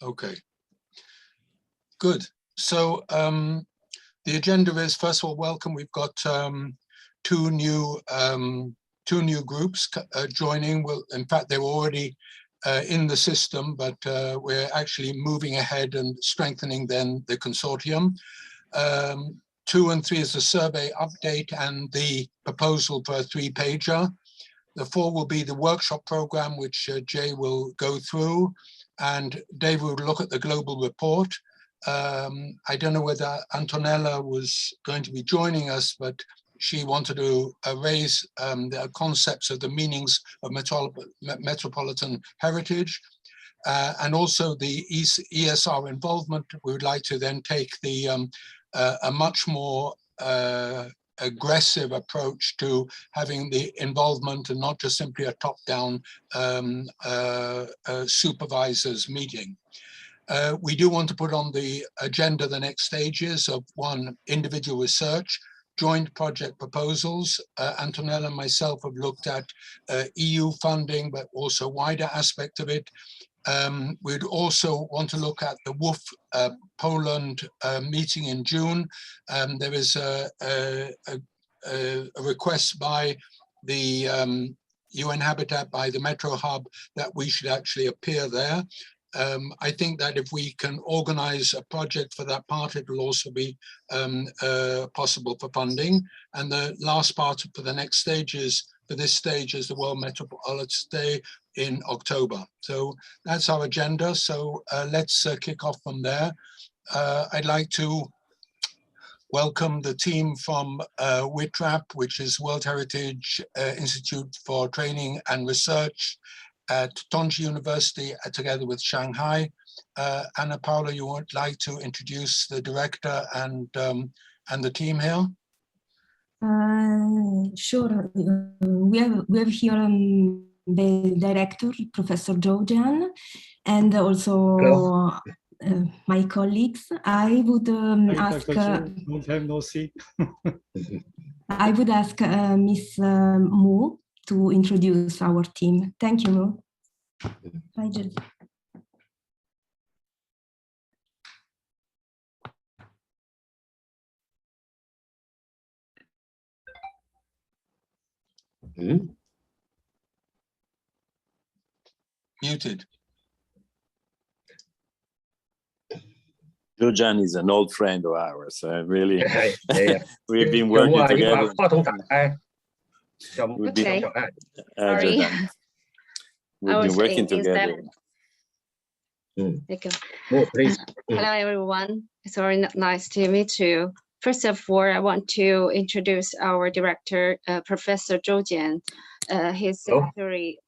Okay, good. So the agenda is, first of all, welcome. We've got two new groups joining. Well, in fact, they were already in the system, but we're actually moving ahead and strengthening then the consortium. 2 and 3 is the survey update and the proposal for a 3-pager. The 4 will be the workshop program, which Jay will go through, and Dave will look at the global report. I don't know whether Antonella was going to be joining us, but she wanted to raise the concepts of the meanings of metropolitan heritage, and also the ESR involvement. We would like to then take the a much more aggressive approach to having the involvement and not just simply a top-down supervisors meeting. We do want to put on the agenda the next stages of 1, individual research, joint project proposals. Antonella and myself have looked at EU funding, but also wider aspect of it. We'd also want to look at the WOOF Poland meeting in June. There is a request by the UN Habitat, by the Metro Hub, that we should actually appear there. I think that if we can organize a project for that part, it will also be possible for funding. And the last part for the next stages, for this stage, is the World Metropolitan Day in October. So that's our agenda. So let's kick off from there. I'd like to welcome the team from WITRAP, which is World Heritage Institute for Training and Research at Tongji University, together with Shanghai. Anna Paula, you would like to introduce the director and the team here? Sure. We have here the director, Professor Zhou Jian, and also my colleagues. I would ask. Long time no see. I would ask Miss Mu to introduce our team. Thank you, Mu. Hi, Jill. Muted. Zhou is an old friend of ours. Really, we've been working together. Okay. We've been working together. Hello, everyone. It's very nice to meet you. First of all, I want to introduce our director, Professor Zhou Jian. His secretary.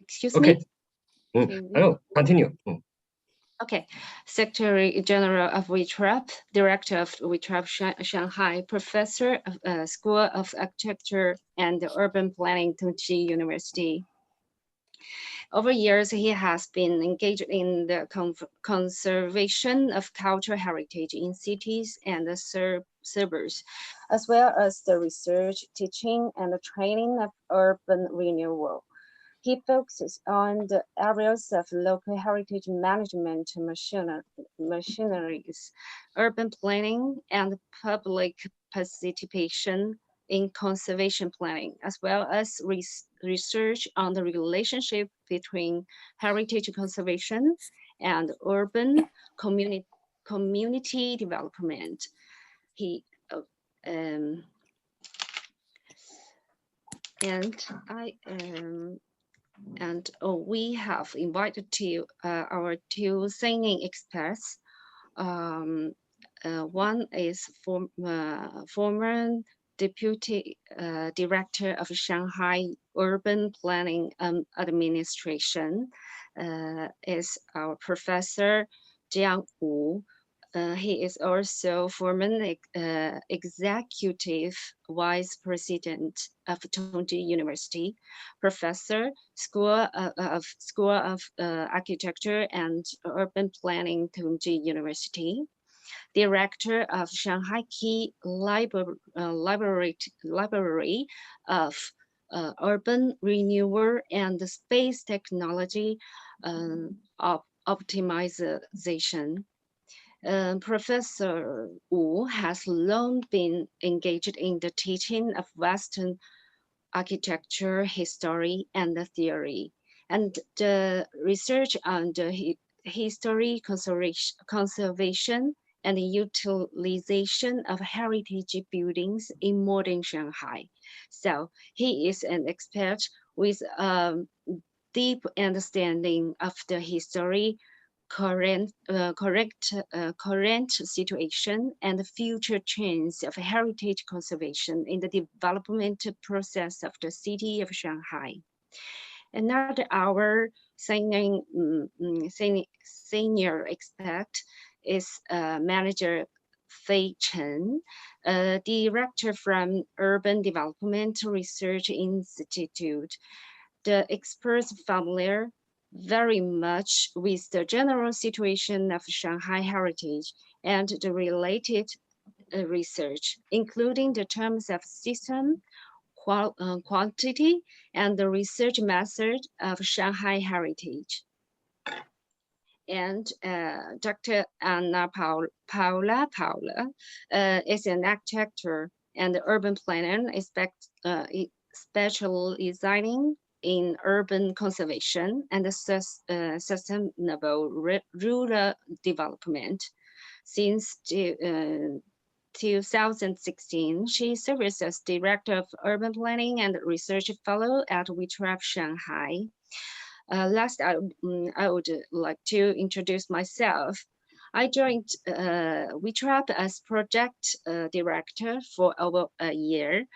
Excuse me? Hello, continue. Okay, Secretary General of WITRAP, Director of WITRAP Shanghai, Professor of School of Architecture and Urban Planning, Tongji University. Over years, he has been engaged in the conservation of cultural heritage in cities and the suburbs, as well as the research, teaching, and the training of urban renewal. He focuses on the areas of local heritage management machineries, urban planning, and public participation in conservation planning, as well as research on the relationship between heritage conservation and urban community development. We have invited our 2 singing experts. One is former Deputy Director of Shanghai Urban Planning Administration, is our Professor Jiang Wu. He is also former Executive Vice President of Tongji University, Professor, School of Architecture and Urban Planning, Tongji University, Director of Shanghai Key Library of urban renewal and space technology optimization. Professor Wu has long been engaged in the teaching of Western architecture, history, and theory, and the research on the history, conservation, and utilization of heritage buildings in modern Shanghai. So he is an expert with deep understanding of the history, current situation, and future trends of heritage conservation in the development process of the city of Shanghai. Another our senior expert is Manager Fei Chen, director from Urban Development Research Institute. The experts familiar very much with the general situation of Shanghai heritage and the related research, including the terms of system, quantity, and the research method of Shanghai heritage. And Dr. Anna Paula is an architect and urban planner, specializing in urban conservation and sustainable rural development. Since 2016, she serves as Director of Urban Planning and Research Fellow at WeTrap Shanghai. Last, I would like to introduce myself. I joined WeTrap as Project Director for over a year.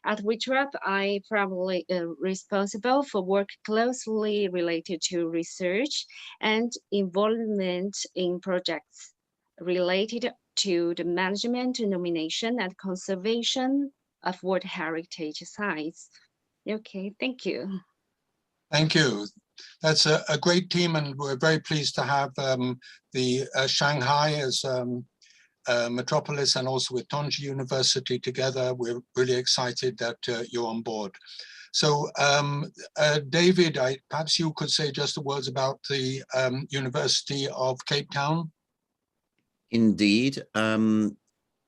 At WeTrap, I primarily responsible for work closely related to research and involvement in projects related to the management, nomination, and conservation of World Heritage Sites. Okay, thank you. Thank you. That's a great team, and we're very pleased to have the Shanghai as metropolis and also with Tongji University together. We're really excited that you're on board. So David, perhaps you could say just a words about the University of Cape Town. Indeed,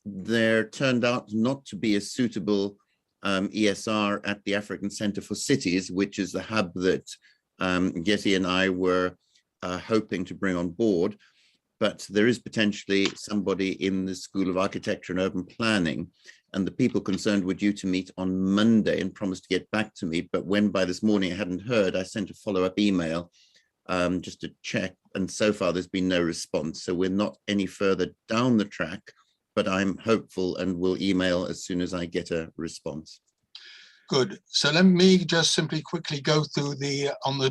there turned out not to be a suitable ESR at the African Center for Cities, which is the hub that Getty and I were hoping to bring on board. But there is potentially somebody in the School of Architecture and Urban Planning, and the people concerned were due to meet on Monday and promised to get back to me. But when by this morning I hadn't heard, I sent a follow-up email just to check, and so far there's been no response. So we're not any further down the track, but I'm hopeful and will email as soon as I get a response. Good. So let me just simply quickly go through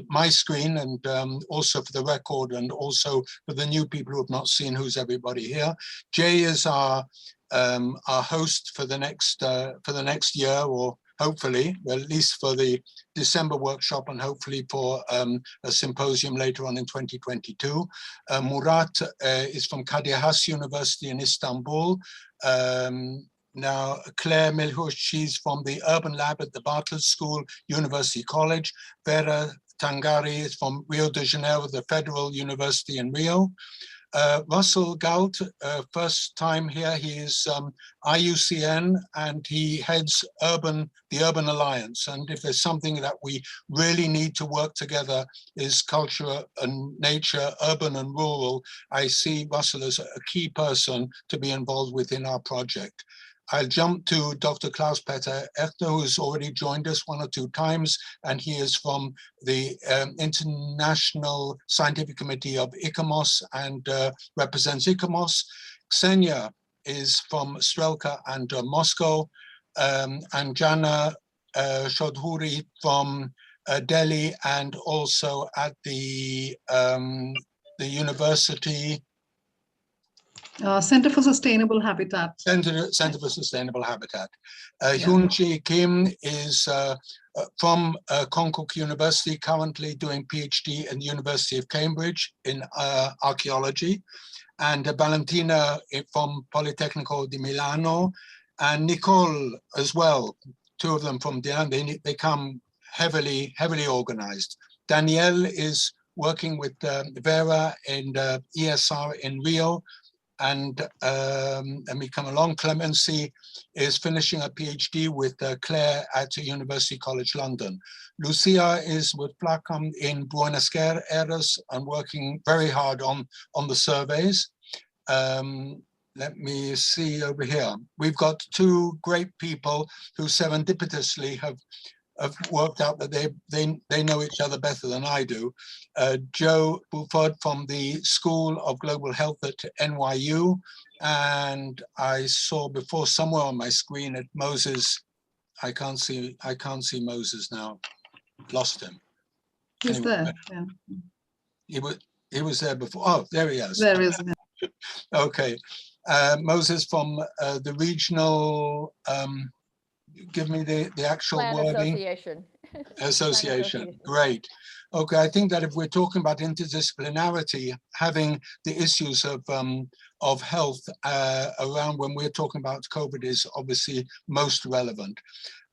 my screen, and also for the record, and also for the new people who have not seen who's everybody here. Jay is our host for the next year, or hopefully, well, at least for the December workshop, and hopefully for a symposium later on in 2022. Murat is from Kadir Has University in Istanbul. Now, Claire Milhush, she's from the Urban Lab at the Bartlett School, University College. Vera Tangari is from Rio de Janeiro, the Federal University in Rio. Russell Galt, first time here, he is IUCN, and he heads the Urban Alliance. And if there's something that we really need to work together is culture and nature, urban and rural, I see Russell as a key person to be involved within our project. I'll jump to Dr. Klaus-Peter Echter, who's already joined us 1 or 2 times, and he is from the International Scientific Committee of ICOMOS and represents ICOMOS. Ksenia is from Strelka and Moscow, and Jana Shodhuri from Delhi, and also at the university. Center for Sustainable Habitat. Center for Sustainable Habitat. Hyun-Chi Kim is from Konkuk University, currently doing PhD in the University of Cambridge in archaeology. And Valentina from Politecnico di Milano, and Nicole as well two of them from Diane. They come heavily organized. Danielle is working with Vera and ESR in Rio, and we come along. Clemency is finishing a PhD with Claire at University College London. Lucia is with Placam in Buenos Aires and working very hard on the surveys. Let me see over here. We've got two great people who serendipitously have worked out that they know each other better than I do. Joe Buford from the School of Global Health at NYU, and I saw before somewhere on my screen at Moses. I can't see Moses now. Lost him. He's anyway, there. Yeah. He was there before. Oh, there he is. There is. Okay, Moses from the regional. Give me the actual Plan wording. Association. Association. Great. Okay, I think that if we're talking about interdisciplinarity, having the issues of health around when we're talking about COVID is obviously most relevant.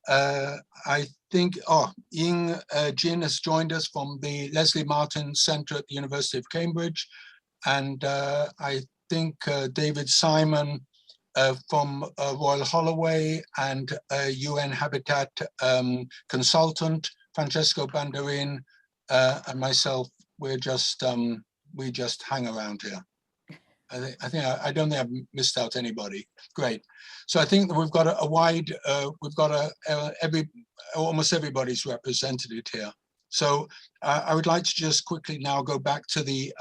I think, Ying Jin has joined us from the Leslie Martin Center at the University of Cambridge. And I think David Simon from Royal Holloway and UN Habitat consultant, Francesco Banderin, and myself, we just hang around here. I don't think I've missed out anybody. Great. So I think that we've got a wide, almost everybody's represented here. So I would like to just quickly now go back to the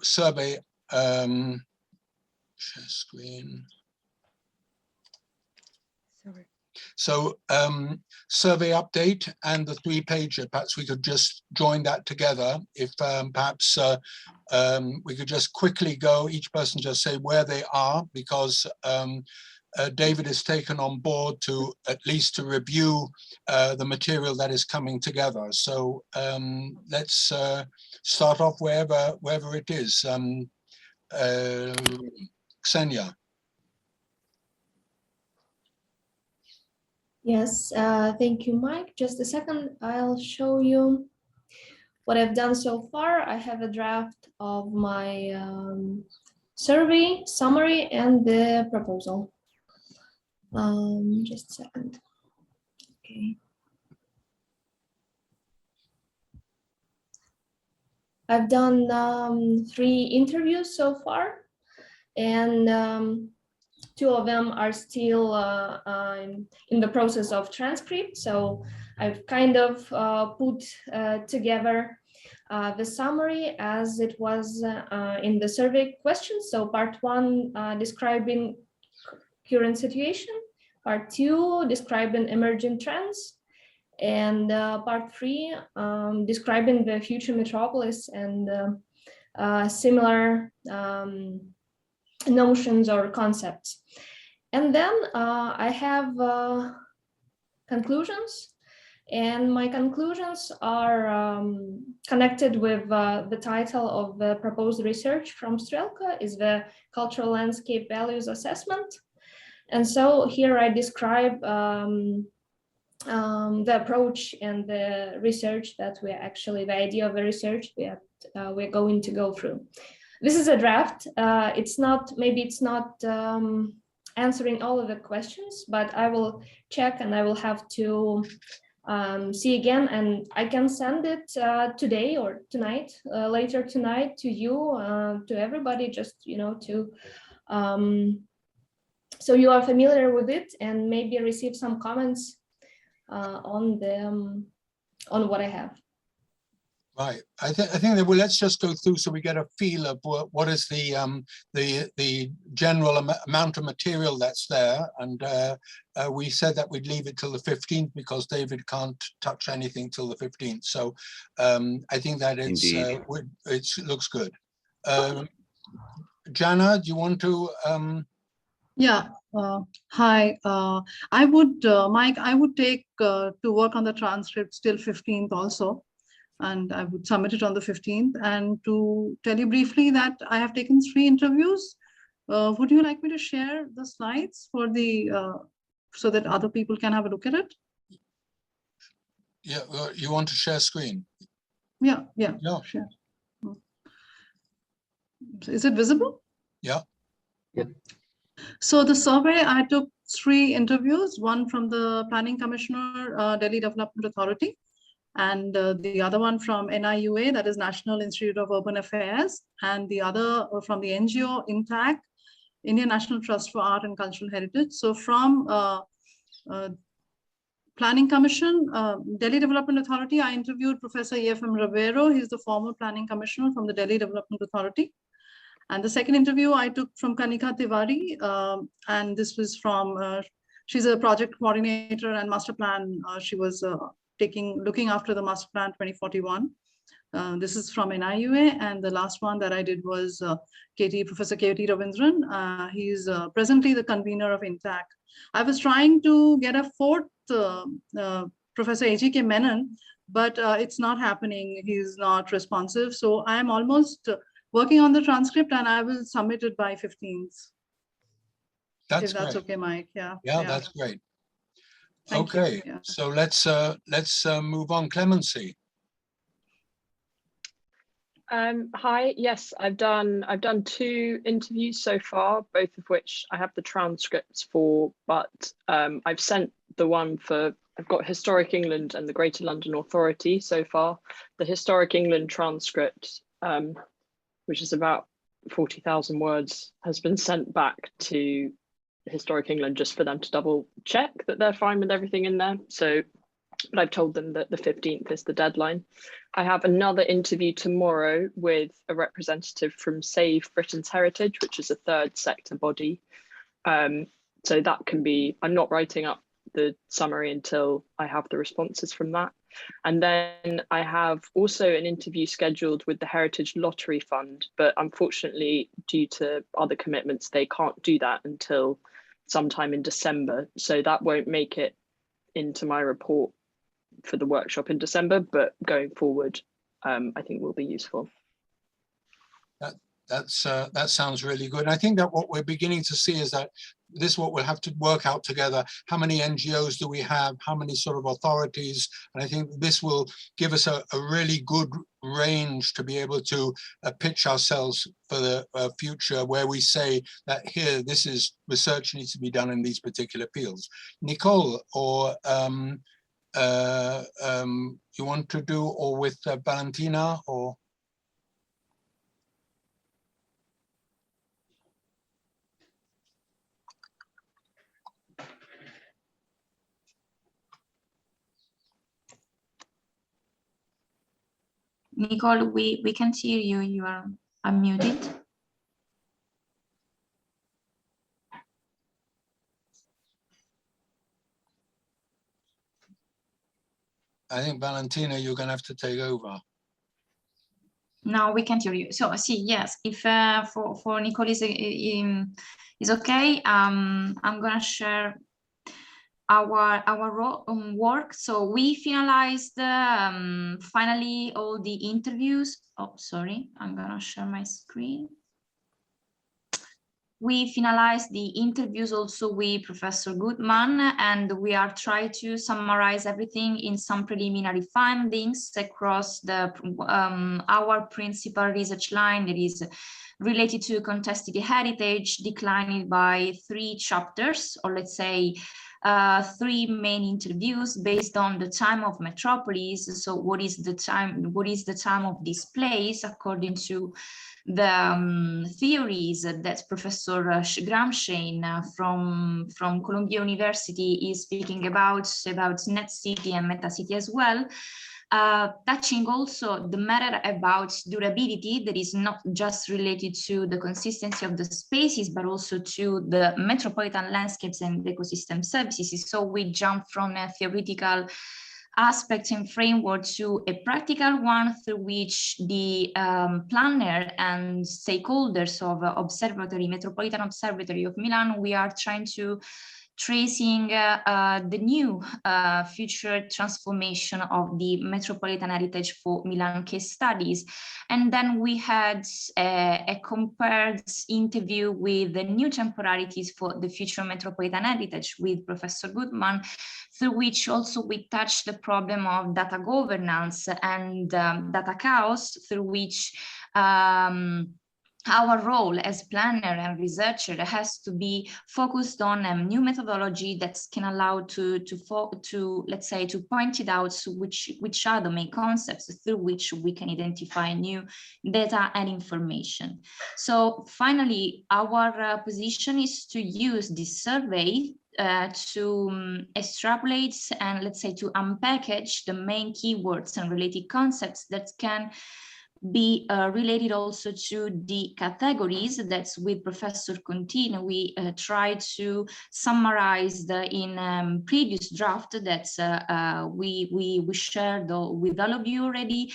survey. Share screen. Sorry. So survey update and the 3-pager, perhaps we could just join that together. If perhaps we could just quickly go, each person just say where they are, because David has taken on board to at least to review the material that is coming together. So let's start off wherever it is. Ksenia. Yes, thank you, Mike. Just a second, I'll show you what I've done so far. I have a draft of my survey summary and the proposal. Just a second. Okay. I've done 3 interviews so far, and 2 of them are still in the process of transcript. So I've kind of put together the summary as it was in the survey questions. So part 1 describing current situation, part 2 describing emerging trends, and part 3 describing the future metropolis and similar notions or concepts. And then I have conclusions, and my conclusions are connected with the title of the proposed research from Strelka, is the Cultural Landscape Values Assessment. And so here I describe the approach and the research that we're actually, the idea of the research we're going to go through. This is a draft. It's not, maybe it's not answering all of the questions, but I will check and I will have to see again, and I can send it today or tonight, later tonight to you, to everybody, just, to, so you are familiar with it and maybe receive some comments on what I have. Right. I think that, well, let's just go through so we get a feel of what is the general amount of material that's there. And we said that we'd leave it till the 15th because David can't touch anything till the 15th. So I think that it looks good. Jana, do you want to? Yeah. Hi. I would, Mike, I would take to work on the transcripts till 15th also. And I would submit it on the 15th. And to tell you briefly that I have taken 3 interviews. Would you like me to share the slides for the so that other people can have a look at it? Yeah, you want to share screen? Yeah, sure. Is it visible? Yeah. So the survey, I took 3 interviews, one from the Planning Commissioner, Delhi Development Authority, and the other one from NIUA, that is National Institute of Urban Affairs, and the other from the NGO INTAC, Indian National Trust for Art and Cultural Heritage. So from Planning Commission, Delhi Development Authority, I interviewed Professor E.F.M. Rivero. He's the former Planning Commissioner from the Delhi Development Authority. And the second interview I took from Kanika Tiwari, and this was from, she's a project coordinator and master plan. She was looking after the master plan 2041. This is from NIUA, and the last one that I did was Professor K.T. Ravindran. He's presently the convener of INTAC. I was trying to get a 4th Professor A.G.K. Menon, but it's not happening. He's not responsive. So I'm almost working on the transcript, and I will submit it by 15th. That's if that's great. Okay, Mike. Yeah. That's great. Thank you. Okay, Yeah. so let's move on. Clemency. Hi, yes, I've done 2 interviews so far, both of which I have the transcripts for, but I've sent the one for, I've got Historic England and the Greater London Authority so far. The Historic England transcript, which is about 40,000 words, has been sent back to Historic England just for them to double check that they're fine with everything in there. So, but I've told them that the 15th is the deadline. I have another interview tomorrow with a representative from Save Britain's Heritage, which is a 3rd sector body. So that can be, I'm not writing up the summary until I have the responses from that. And then I have also an interview scheduled with the Heritage Lottery Fund, but unfortunately, due to other commitments, they can't do that until sometime in December. So that won't make it into my report for the workshop in December, but going forward, I think will be useful. That sounds really good. And I think that what we're beginning to see is that this is what we'll have to work out together. How many NGOs do we have? How many sort of authorities? And I think this will give us a really good range to be able to pitch ourselves for the future, where we say that here, this is research needs to be done in these particular fields. Nicole, or you want to do, or with Valentina, or? Nicole, we can't hear you. You are unmuted. I think, Valentina, you're going to have to take over. No, we can't hear you. So, see, yes, if for Nicole is okay, I'm going to share our work. So we finalized finally all the interviews. Oh, sorry, I'm gonna share my screen. We finalized the interviews also with Professor Goodman, and we are trying to summarize everything in some preliminary findings across the our principal research line that is related to contested heritage, declining by 3 chapters, or let's say 3 main interviews based on the time of metropolis. So what is the time of this place according to the theories that Professor Gramscian from Columbia University is speaking about net city and meta city as well. Touching also the matter about durability that is not just related to the consistency of the spaces, but also to the metropolitan landscapes and ecosystem services. So we jump from a theoretical aspect and framework to a practical one through which the planner and stakeholders of Metropolitan Observatory of Milan, we are trying to tracing the new future transformation of the metropolitan heritage for Milan case studies. And then we had a compared interview with the new temporalities for the future metropolitan heritage with Professor Goodman, through which also we touched the problem of data governance and data chaos, through which our role as planner and researcher has to be focused on a new methodology that can allow to let's say to point it out which are the main concepts through which we can identify new data and information. So finally, our position is to use this survey to extrapolate and let's say to unpackage the main keywords and related concepts that can be related also to the categories that's with Professor Contini. We tried to summarize in previous draft that we shared with all of you already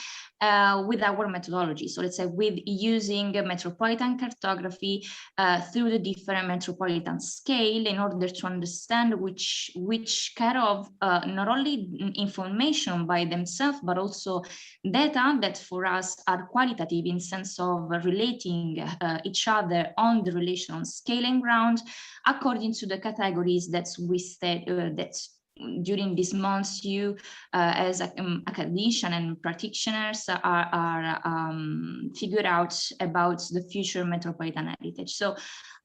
with our methodology. So let's say with using metropolitan cartography through the different metropolitan scale in order to understand which kind of not only information by themselves, but also data that for us are qualitative in sense of relating each other on the relational scale and ground according to the categories that we said that during these months you as academicians and practitioners are figure out about the future metropolitan heritage. So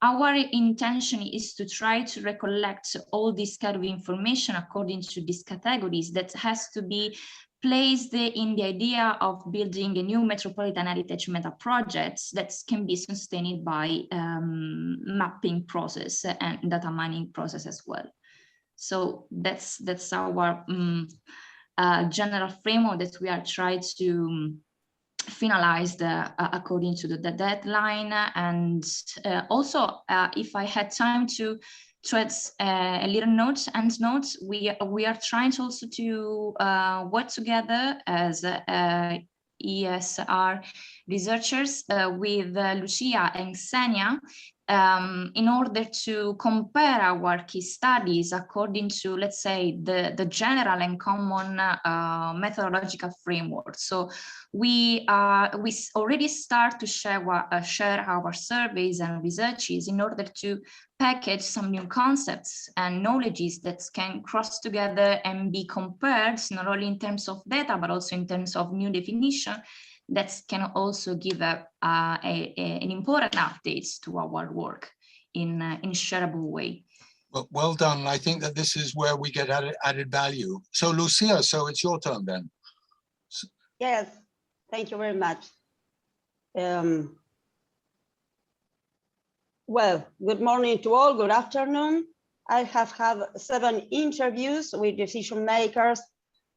our intention is to try to recollect all this kind of information according to these categories that has to be placed in the idea of building a new metropolitan heritage meta projects that can be sustained by mapping process and data mining process as well. So that's our general framework that we are trying to finalize according to the deadline. And also, if I had time to add a little notes, we are trying to also to work together as ESR researchers with Lucia and Xenia in order to compare our case studies according to, let's say, the general and common methodological framework. So we already start to share our surveys and researches in order to package some new concepts and knowledges that can cross together and be compared not only in terms of data, but also in terms of new definition that can also give an important updates to our work in a shareable way. Well done. I think that this is where we get added value. So Lucia, so it's your turn then. Yes, thank you very much. Well, good morning to all, good afternoon. I have had 7 interviews with decision makers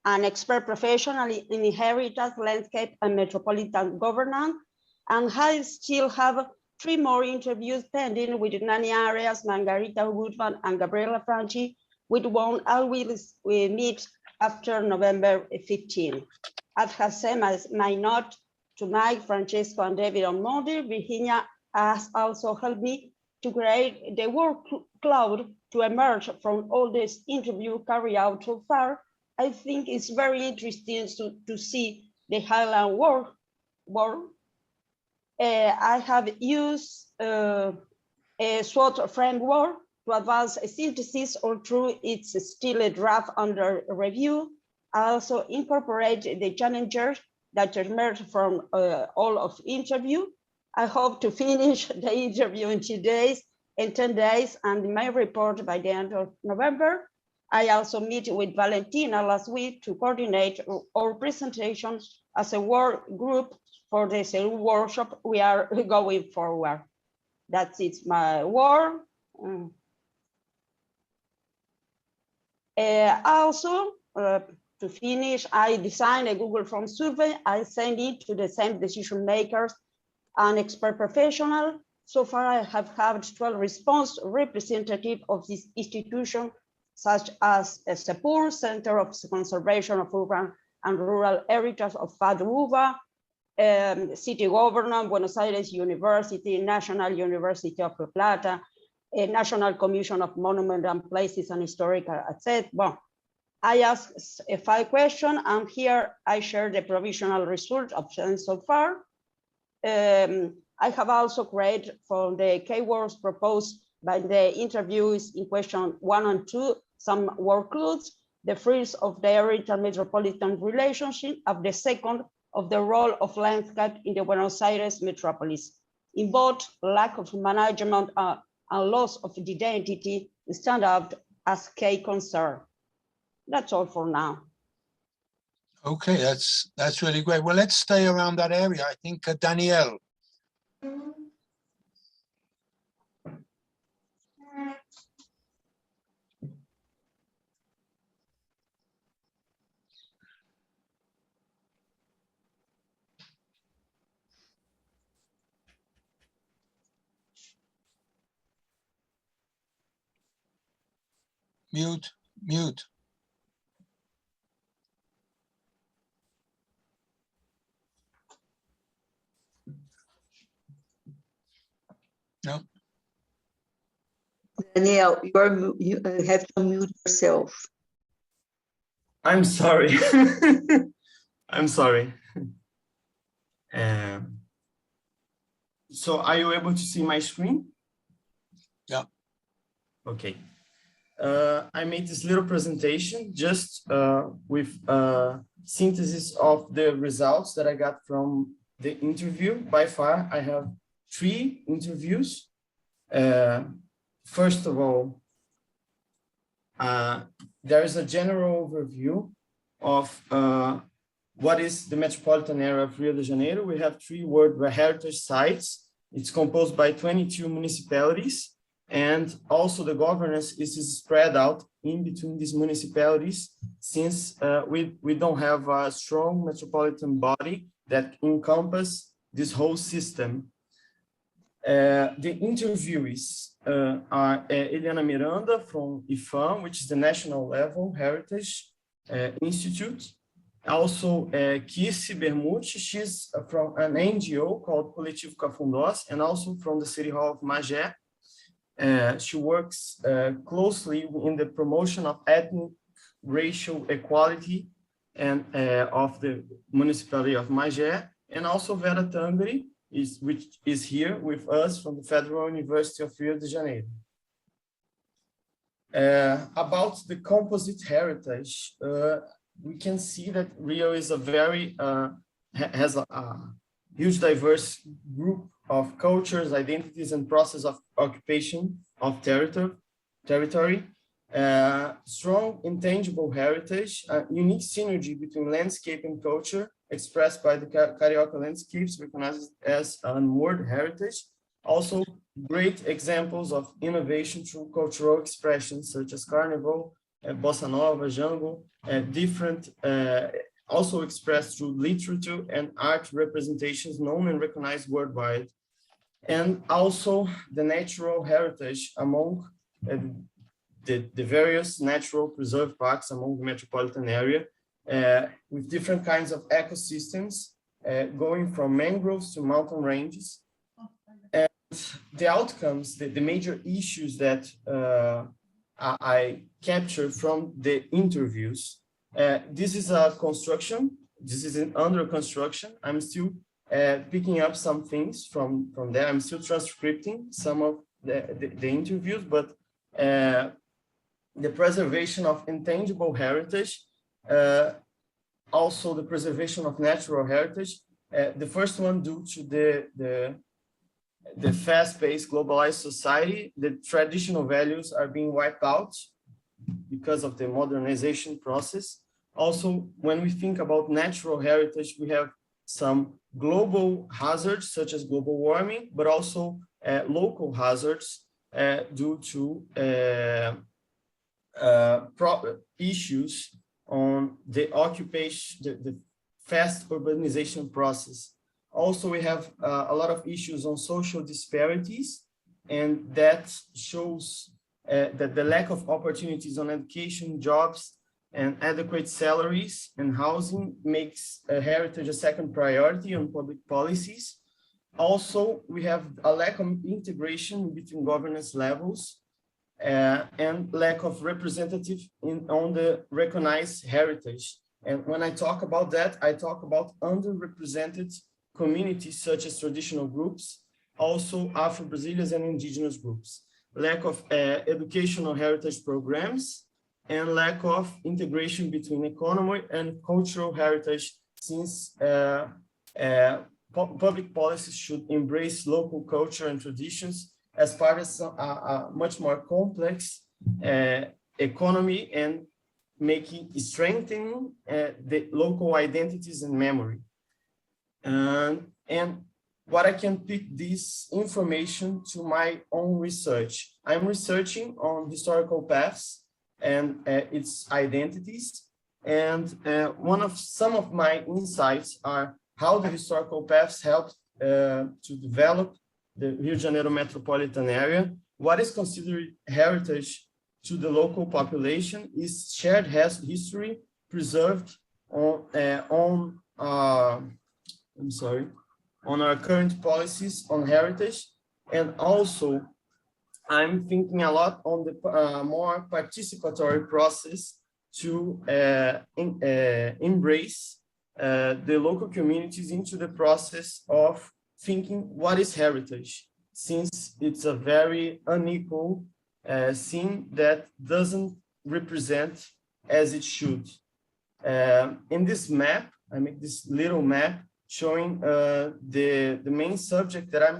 and expert professionals in heritage, landscape, and metropolitan governance. And I still have 3 more interviews pending with Nani Arias, Margarita Woodman, and Gabriela Franchi, with one I will meet after November 15. I have sent my note to Mike, Francesco, and David on Monday. Virginia has also helped me to create the work cloud to emerge from all this interview carried out so far. I think it's very interesting to see the Highland work. I have used a SWOT framework to advance a synthesis, although it's still a draft under review. I also incorporate the challenges that emerged from all of interview. I hope to finish the interview in 2 days, in 10 days, and my report by the end of November. I also meet with Valentina last week to coordinate our presentation as a work group for the SEOUL workshop we are going forward. That's it, my work. Also, to finish, I designed a Google Form survey. I sent it to the same decision makers and expert professional. So far, I have had 12 responses representative of this institution, such as a SEPUR, Center of Conservation of Urban and Rural Heritage of FADUVA, City Government, Buenos Aires University, National University of La Plata, a National Commission of Monuments and Places and Historical Assets. Well, I asked 5 questions, and here I share the provisional results obtained so far. I have also created for the keywords proposed by the interviewees in question 1 and 2, some word clouds. The first of the heritage metropolitan relationship, of the second of the role of landscape in the Buenos Aires metropolis. In both, lack of management and loss of identity stand out as key concern. That's all for now. Okay, that's really great. Well, let's stay around that area. I think Danielle. Mute. No. Danielle, you have to mute yourself. I'm sorry. I'm sorry. So are you able to see my screen? Yeah. Okay. I made this little presentation just with synthesis of the results that I got from the interview. By far, I have 3 interviews. First of all, there is a general overview of what is the metropolitan area of Rio de Janeiro. We have 3 World Heritage sites. It's composed by 22 municipalities, and also the governance is spread out in between these municipalities, since we don't have a strong metropolitan body that encompasses this whole system. The interviewees are Eliana Miranda from IFAM, which is the National Level Heritage Institute. Also, Kirsi Bermucci, she's from an NGO called Coletivo Cafundós, and also from the City Hall of Magé. She works closely in the promotion of ethnic racial equality and of the municipality of Magé, and also Vera Tangri, which is here with us from the Federal University of Rio de Janeiro. About the composite heritage, we can see that Rio is a very, has a huge diverse group of cultures, identities, and process of occupation of territory. Strong intangible heritage, unique synergy between landscape and culture, expressed by the Carioca landscapes, recognized as world heritage. Also, great examples of innovation through cultural expressions such as carnival, bossa nova, jungle, different, also expressed through literature and art representations known and recognized worldwide. And also the natural heritage among the various natural preserve parks among the metropolitan area, with different kinds of ecosystems, going from mangroves to mountain ranges. And the outcomes, the major issues that I captured from the interviews, this is a construction, this is under construction. I'm still picking up some things from there. I'm still transcripting some of the interviews, but the preservation of intangible heritage, also the preservation of natural heritage. The first one due to the fast-paced globalized society, the traditional values are being wiped out because of the modernization process. Also, when we think about natural heritage, we have some global hazards such as global warming, but also local hazards due to issues on the occupation, the fast urbanization process. Also, we have a lot of issues on social disparities, and that shows that the lack of opportunities on education, jobs, and adequate salaries and housing makes heritage a second priority on public policies. Also, we have a lack of integration between governance levels and lack of representative on the recognized heritage. And when I talk about that, I talk about underrepresented communities such as traditional groups, also Afro-Brazilians and indigenous groups, lack of educational heritage programs, and lack of integration between economic and cultural heritage, since public policies should embrace local culture and traditions as part of a much more complex economy and strengthening the local identities and memory. And what I can pick this information to my own research. I'm researching on historical paths and its identities. And some of my insights are how the historical paths helped to develop the Rio de Janeiro metropolitan area. What is considered heritage to the local population is shared history preserved on our current policies on heritage. And also, I'm thinking a lot on the more participatory process to embrace the local communities into the process of thinking what is heritage, since it's a very unequal scene that doesn't represent as it should. In this map, I make this little map showing the main subject that I'm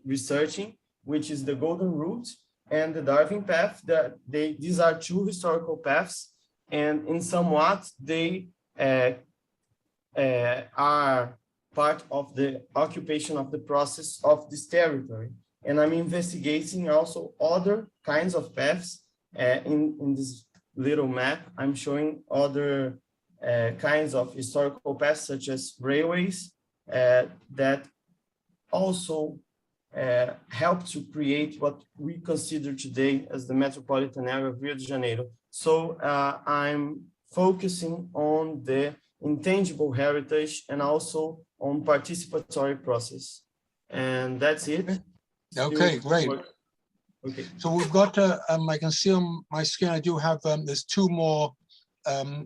researching, which is the Golden Route and the Darwin Path. These are two historical paths, and in somewhat they are part of the occupation of the process of this territory. And I'm investigating also other kinds of paths. In this little map, I'm showing other kinds of historical paths, such as railways, that also help to create what we consider today as the metropolitan area of Rio de Janeiro. So I'm focusing on the intangible heritage and also on participatory process. And that's it. Okay, great. Okay. So we've got, I can see on my screen, I do have, there's two more.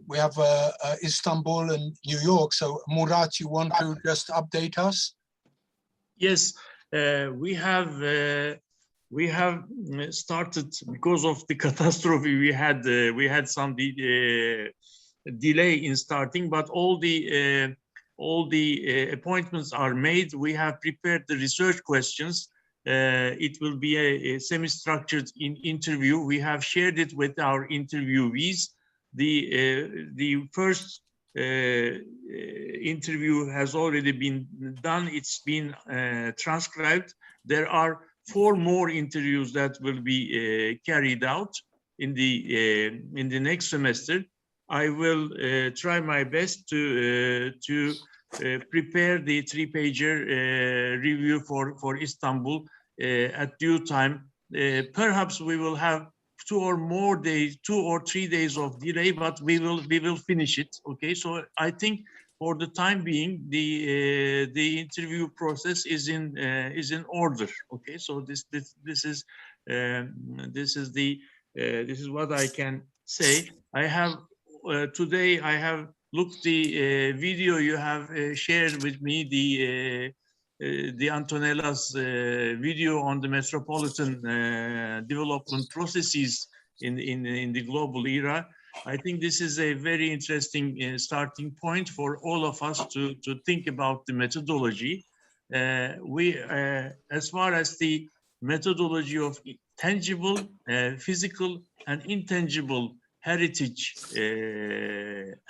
We have Istanbul and New York. So Murat, you want to just update us? Yes, we have started because of the catastrophe. We had some delay in starting, but all the appointments are made. We have prepared the research questions. It will be a semi-structured interview. We have shared it with our interviewees. The first interview has already been done. It's been transcribed. There are 4 more interviews that will be carried out in the next semester. I will try my best to prepare the 3-pager review for Istanbul at due time. Perhaps we will have 2 or 3 days of delay, but we will finish it. Okay, so I think for the time being, the interview process is in order. Okay, so this is what I can say. I have today I have looked the video you have shared with me, the Antonella's video on the metropolitan development processes in the global era. I think this is a very interesting starting point for all of us to think about the methodology. As far as the methodology of tangible, physical, and intangible heritage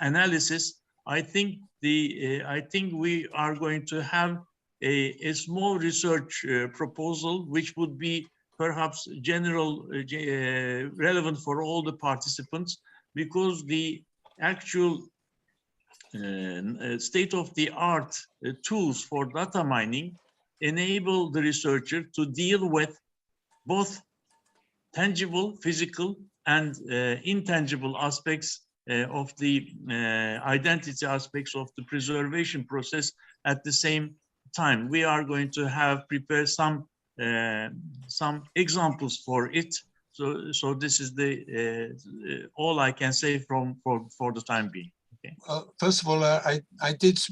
analysis, I think we are going to have a small research proposal, which would be perhaps relevant for all the participants, because the actual state-of-the-art tools for data mining enable the researcher to deal with both tangible, physical, and intangible aspects of the identity aspects of the preservation process at the same time, we are going to have prepared some examples for it. So this is the all I can say for the time being. Okay. First of all,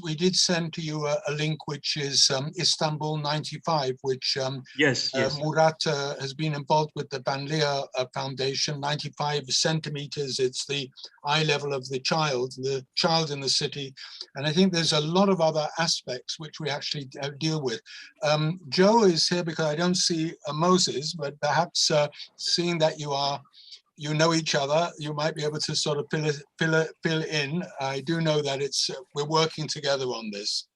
we did send to you a link, which is Istanbul 95, which yes. Murat has been involved with the Banlia Foundation. 95 centimeters, it's the eye level of the child in the city. And I think there's a lot of other aspects which we actually deal with. Joe is here because I don't see Moses, but perhaps seeing that you know each other, you might be able to sort of fill in. I do know that we're working together on this.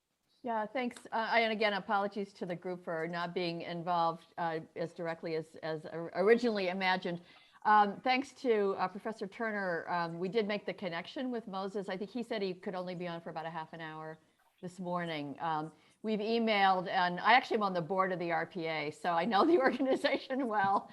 Yeah, thanks. And again, apologies to the group for not being involved as directly as originally imagined. Thanks to Professor Turner, we did make the connection with Moses. I think he said he could only be on for about a half an hour this morning. We've emailed, and I actually am on the board of the RPA, so I know the organization well.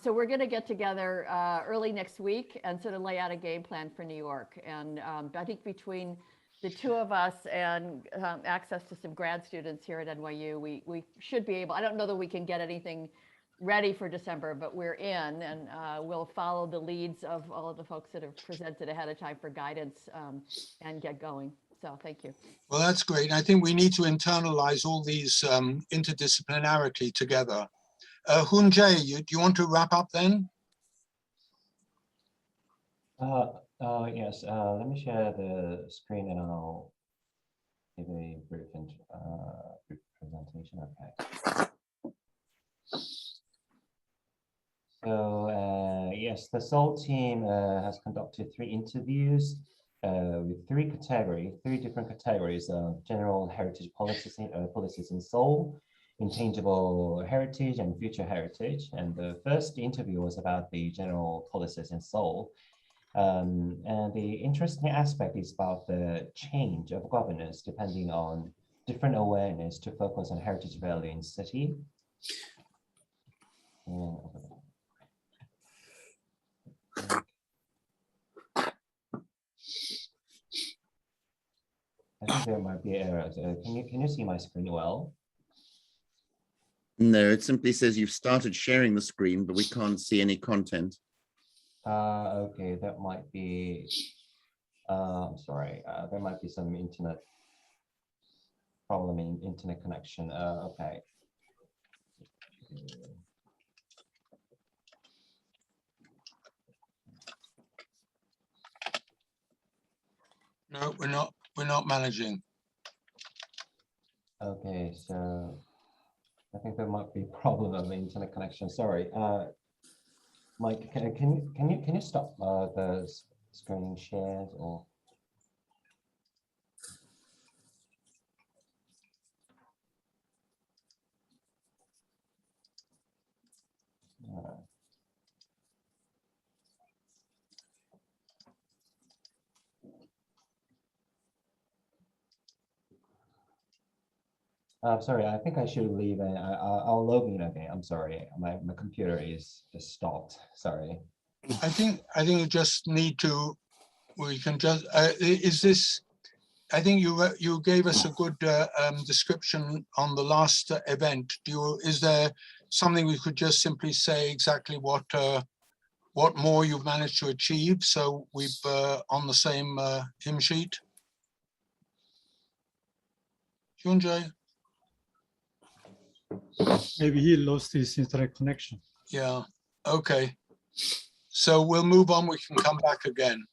So we're going to get together early next week and sort of lay out a game plan for New York. And I think between the two of us and access to some grad students here at NYU, we should be able, I don't know that we can get anything ready for December, but we're in, and we'll follow the leads of all of the folks that have presented ahead of time for guidance and get going. So thank you. Well, that's great. I think we need to internalize all these interdisciplinarity together. Hunjae, do you want to wrap up then? Yes, let me share the screen and I'll give a brief presentation. Okay. So yes, the SEOUL team has conducted 3 interviews with 3 different categories of general heritage policies in Seoul, intangible heritage and future heritage. And the first interview was about the general policies in Seoul. And the interesting aspect is about the change of governance depending on different awareness to focus on heritage value in city. I think there might be errors. Can you see my screen well? No, it simply says you've started sharing the screen, but we can't see any content. Okay, that might be, I'm sorry, there might be some internet problem in internet connection. Okay. No, we're not managing. Okay, so I think there might be a problem of the internet connection. Sorry, Mike, can you stop the screen shares or? I'm sorry, I think I should leave and I'll log in again. I'm sorry, my computer is just stopped. Sorry. I think you just need to, we can just, is this, I think you gave us a good description on the last event. Is there something we could just simply say exactly what more you've managed to achieve, so we've on the same hymn sheet? Hyunjae? Maybe he lost his internet connection. Yeah, okay. So we'll move on, we can come back again.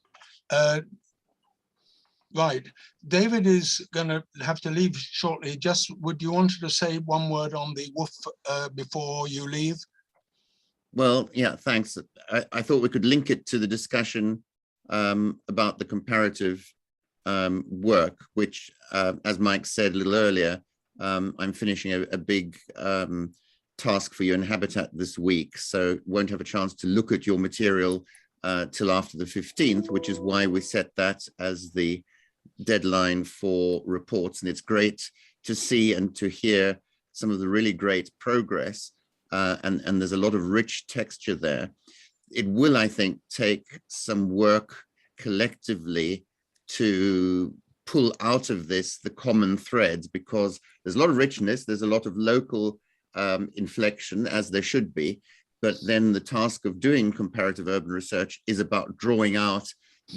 Right, David is gonna have to leave shortly. Just, would you want to say one word on the WWOOF before you leave? Well, yeah, thanks. I thought we could link it to the discussion about the comparative work, which, as Mike said a little earlier, I'm finishing a big task for you in Habitat this week, so won't have a chance to look at your material till after the 15th, which is why we set that as the deadline for reports. And it's great to see and to hear some of the really great progress, and there's a lot of rich texture there. It will, I think, take some work collectively to pull out of this the common threads, because there's a lot of richness, there's a lot of local inflection, as there should be, but then the task of doing comparative urban research is about drawing out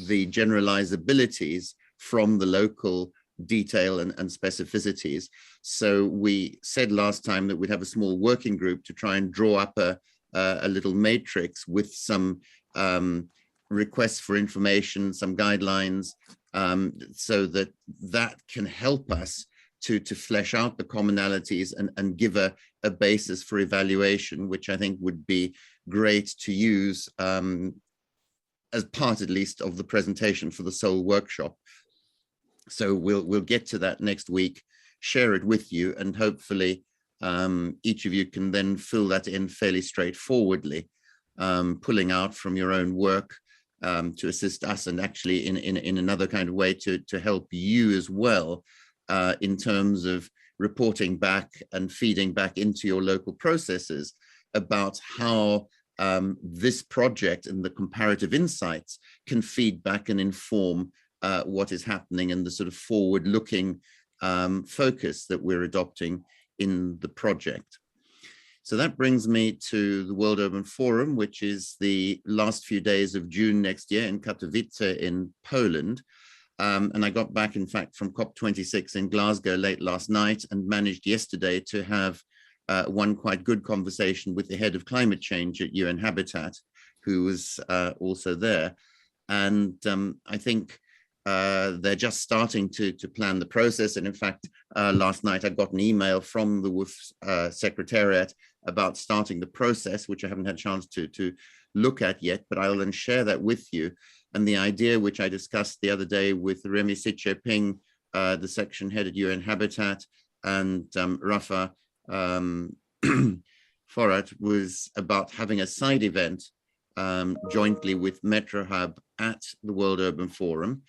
the generalizabilities from the local detail and specificities. So we said last time that we'd have a small working group to try and draw up a little matrix with some requests for information, some guidelines, so that can help us to flesh out the commonalities and give a basis for evaluation, which I think would be great to use as part, at least, of the presentation for the Seoul workshop. So we'll get to that next week, share it with you, and hopefully each of you can then fill that in fairly straightforwardly, pulling out from your own work to assist us, and actually in another kind of way to help you as well in terms of reporting back and feeding back into your local processes about how this project and the comparative insights can feed back and inform what is happening, and the sort of forward-looking focus that we're adopting in the project. So that brings me to the World Urban Forum, which is the last few days of June next year in Katowice in Poland. And I got back, in fact, from COP26 in Glasgow late last night and managed yesterday to have one quite good conversation with the head of climate change at UN Habitat, who was also there. And I think they're just starting to plan the process. And in fact, last night I got an email from the WWF Secretariat about starting the process, which I haven't had a chance to look at yet, but I'll then share that with you. And the idea, which I discussed the other day with Remy Sitcheping, the section head at UN Habitat, and Rafa Forat, was about having a side event jointly with Metro Hub at the World Urban Forum.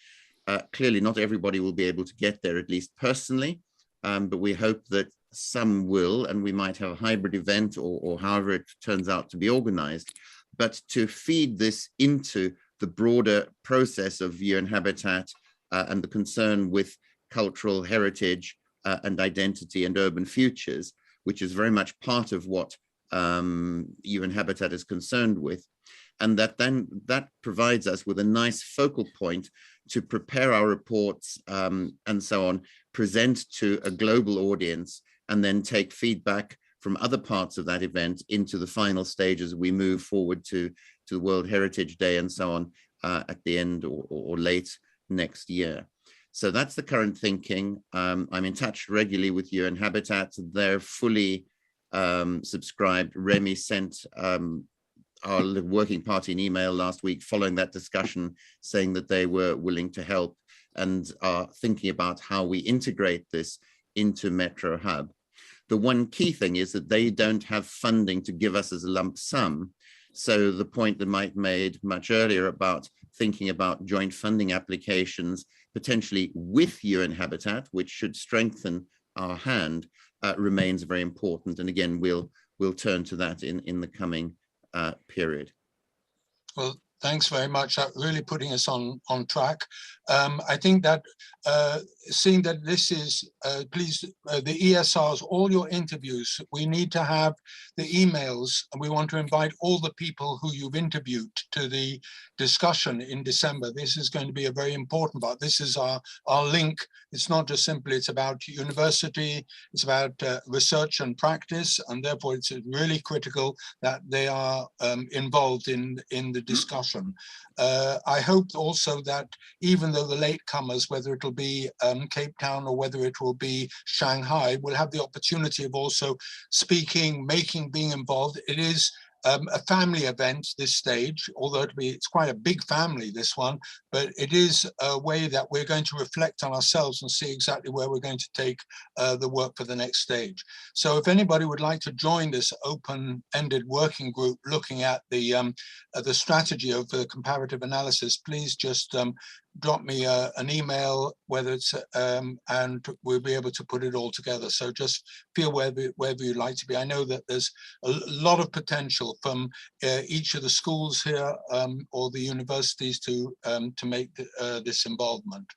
Clearly not everybody will be able to get there, at least personally, but we hope that some will, and we might have a hybrid event or however it turns out to be organized. But to feed this into the broader process of UN Habitat and the concern with cultural heritage and identity and urban futures, which is very much part of what UN Habitat is concerned with. And that provides us with a nice focal point to prepare our reports and so on, present to a global audience, and then take feedback from other parts of that event into the final stages. We move forward to the World Heritage Day and so on at the end or late next year. So that's the current thinking. I'm in touch regularly with UN Habitat. They're fully subscribed. Remy sent our working party an email last week following that discussion, saying that they were willing to help and are thinking about how we integrate this into Metro Hub. The one key thing is that they don't have funding to give us as a lump sum. So the point that Mike made much earlier about thinking about joint funding applications, potentially with UN Habitat, which should strengthen our hand, remains very important. And again, we'll turn to that in the coming period. Well, thanks very much. That really putting us on track. I think that seeing that this is, please, the ESRs, all your interviews, we need to have the emails, and we want to invite all the people who you've interviewed to the discussion in December. This is going to be a very important part. This is our link. It's not just simply, it's about university, it's about research and practice, and therefore it's really critical that they are involved in the discussion. I hope also that even though the latecomers, whether it'll be Cape Town or whether it will be Shanghai, will have the opportunity of also speaking, being involved. It is a family event, this stage, although it's quite a big family, this one, but it is a way that we're going to reflect on ourselves and see exactly where we're going to take the work for the next stage. So if anybody would like to join this open-ended working group looking at the strategy of the comparative analysis, please just drop me an email, whether it's, and we'll be able to put it all together. So just feel wherever you'd like to be. I know that there's a lot of potential from each of the schools here or the universities to make this involvement.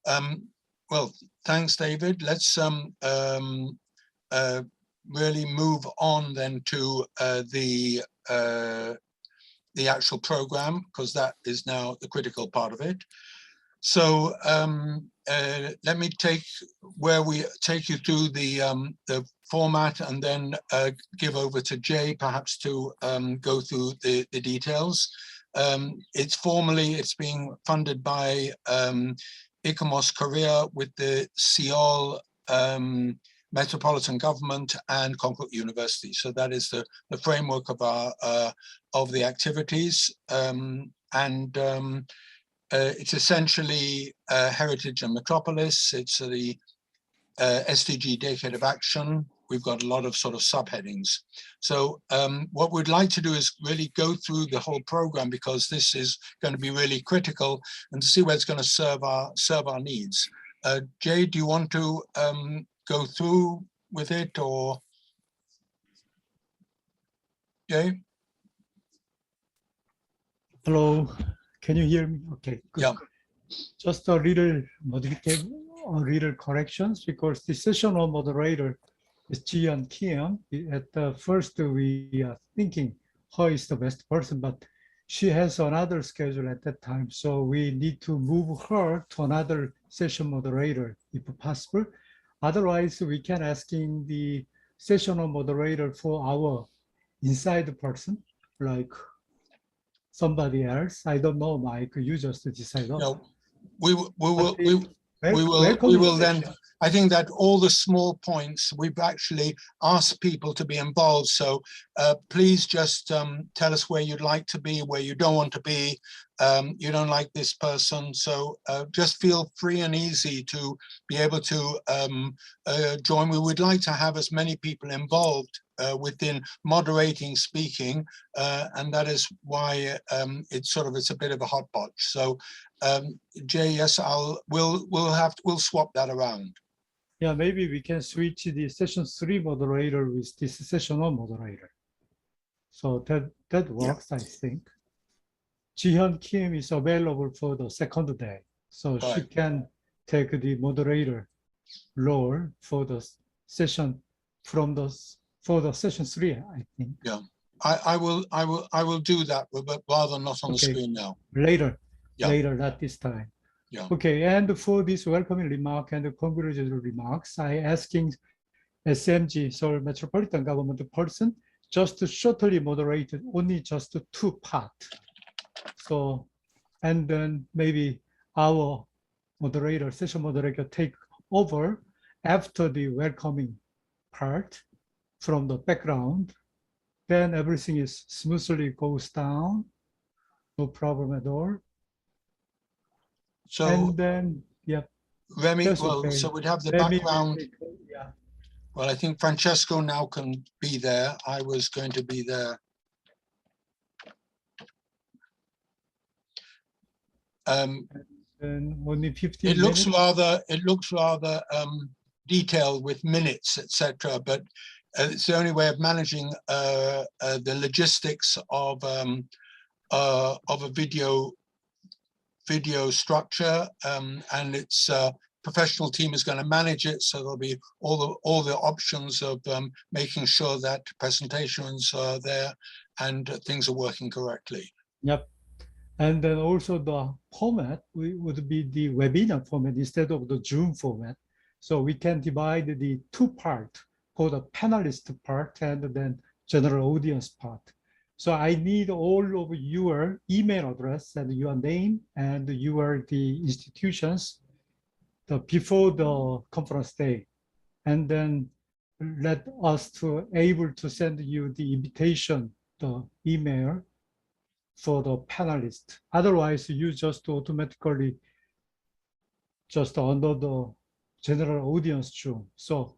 Well, thanks, David. Let's really move on then to the actual program, because that is now the critical part of it. So let me take you through the format, and then give over to Jay perhaps to go through the details. It's being funded by ICOMOS Korea with the Seoul Metropolitan Government and Konkuk University. So that is the framework of our of the activities, it's essentially Heritage and Metropolis. It's the SDG Decade of Action. We've got a lot of sort of subheadings. So what we'd like to do is really go through the whole program, because this is going to be really critical, and to see where it's going to serve our needs. Jay, do you want to go through with it, or Jay? Hello, can you hear me? Okay, good. Yeah. Just a little modification or little corrections, because the sessional moderator is Jian Kim. At the first, we are thinking her is the best person, but she has another schedule at that time. So we need to move her to another session moderator if possible. Otherwise, we can asking the sessional moderator for our inside person, like somebody else. I don't know, Mike, you just decide on. No, we will then, I think that all the small points, we've actually asked people to be involved. So please just tell us where you'd like to be, where you don't want to be. You don't like this person. So just feel free and easy to be able to join. We would like to have as many people involved within moderating, speaking, and that is why it's a bit of a hot pot. So Jay, yes, we'll swap that around. Yeah, maybe we can switch the session 3 moderator with this session 1 moderator. So that works, yeah. I think. Jihyun Kim is available for the second day, so right. She can take the moderator role for the session for the session 3, I think. Yeah, I will do that, but rather not on the screen now. Later, yeah. Later, not this time. Yeah. Okay, and for this welcoming remark and the congratulatory remarks, I asking SMG, Seoul Metropolitan Government person, just to shortly moderate only just 2 parts. So, and then maybe our moderator, session moderator, take over after the welcoming part from the background. Then everything is smoothly goes down, no problem at all. So, and then, yeah. Remy, well, okay. So we'd have the background. Yeah. Well, I think Francesco now can be there. I was going to be there. And only 15 it looks minutes. rather detailed with minutes, etc. But it's the only way of managing the logistics of a video structure, and its professional team is going to manage it. So there'll be all the options of making sure that presentations are there and things are working correctly. Yep. And then also the format would be the webinar format instead of the Zoom format. So we can divide the 2 parts for the panelist part and then general audience part. So I need all of your email address and your name and the institutions before the conference day. And then let us to able to send you the invitation, the email for the panelists. Otherwise, you just automatically just under the general audience Zoom. So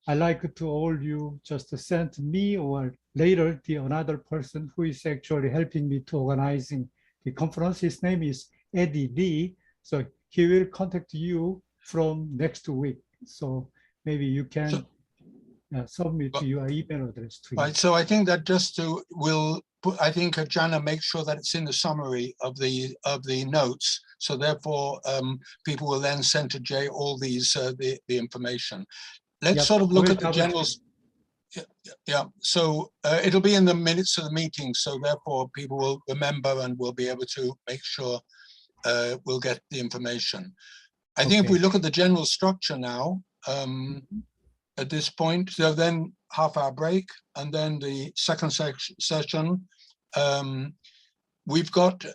I like to all you just send me or later another person who is actually helping me to organizing the conference. His name is Eddie Lee. So he will contact you from next week. So maybe you can submit your email address to right. So I think that I think Jana makes sure that it's in the summary of the notes, So therefore, people will then send to Jay all these the information. Let's sort of look at the generals. Yeah, so it'll be in the minutes of the meeting, so therefore people will remember and will be able to make sure we'll get the information. I think if we look at the general structure now, at this point, so then half-hour break, and then the second session, we've got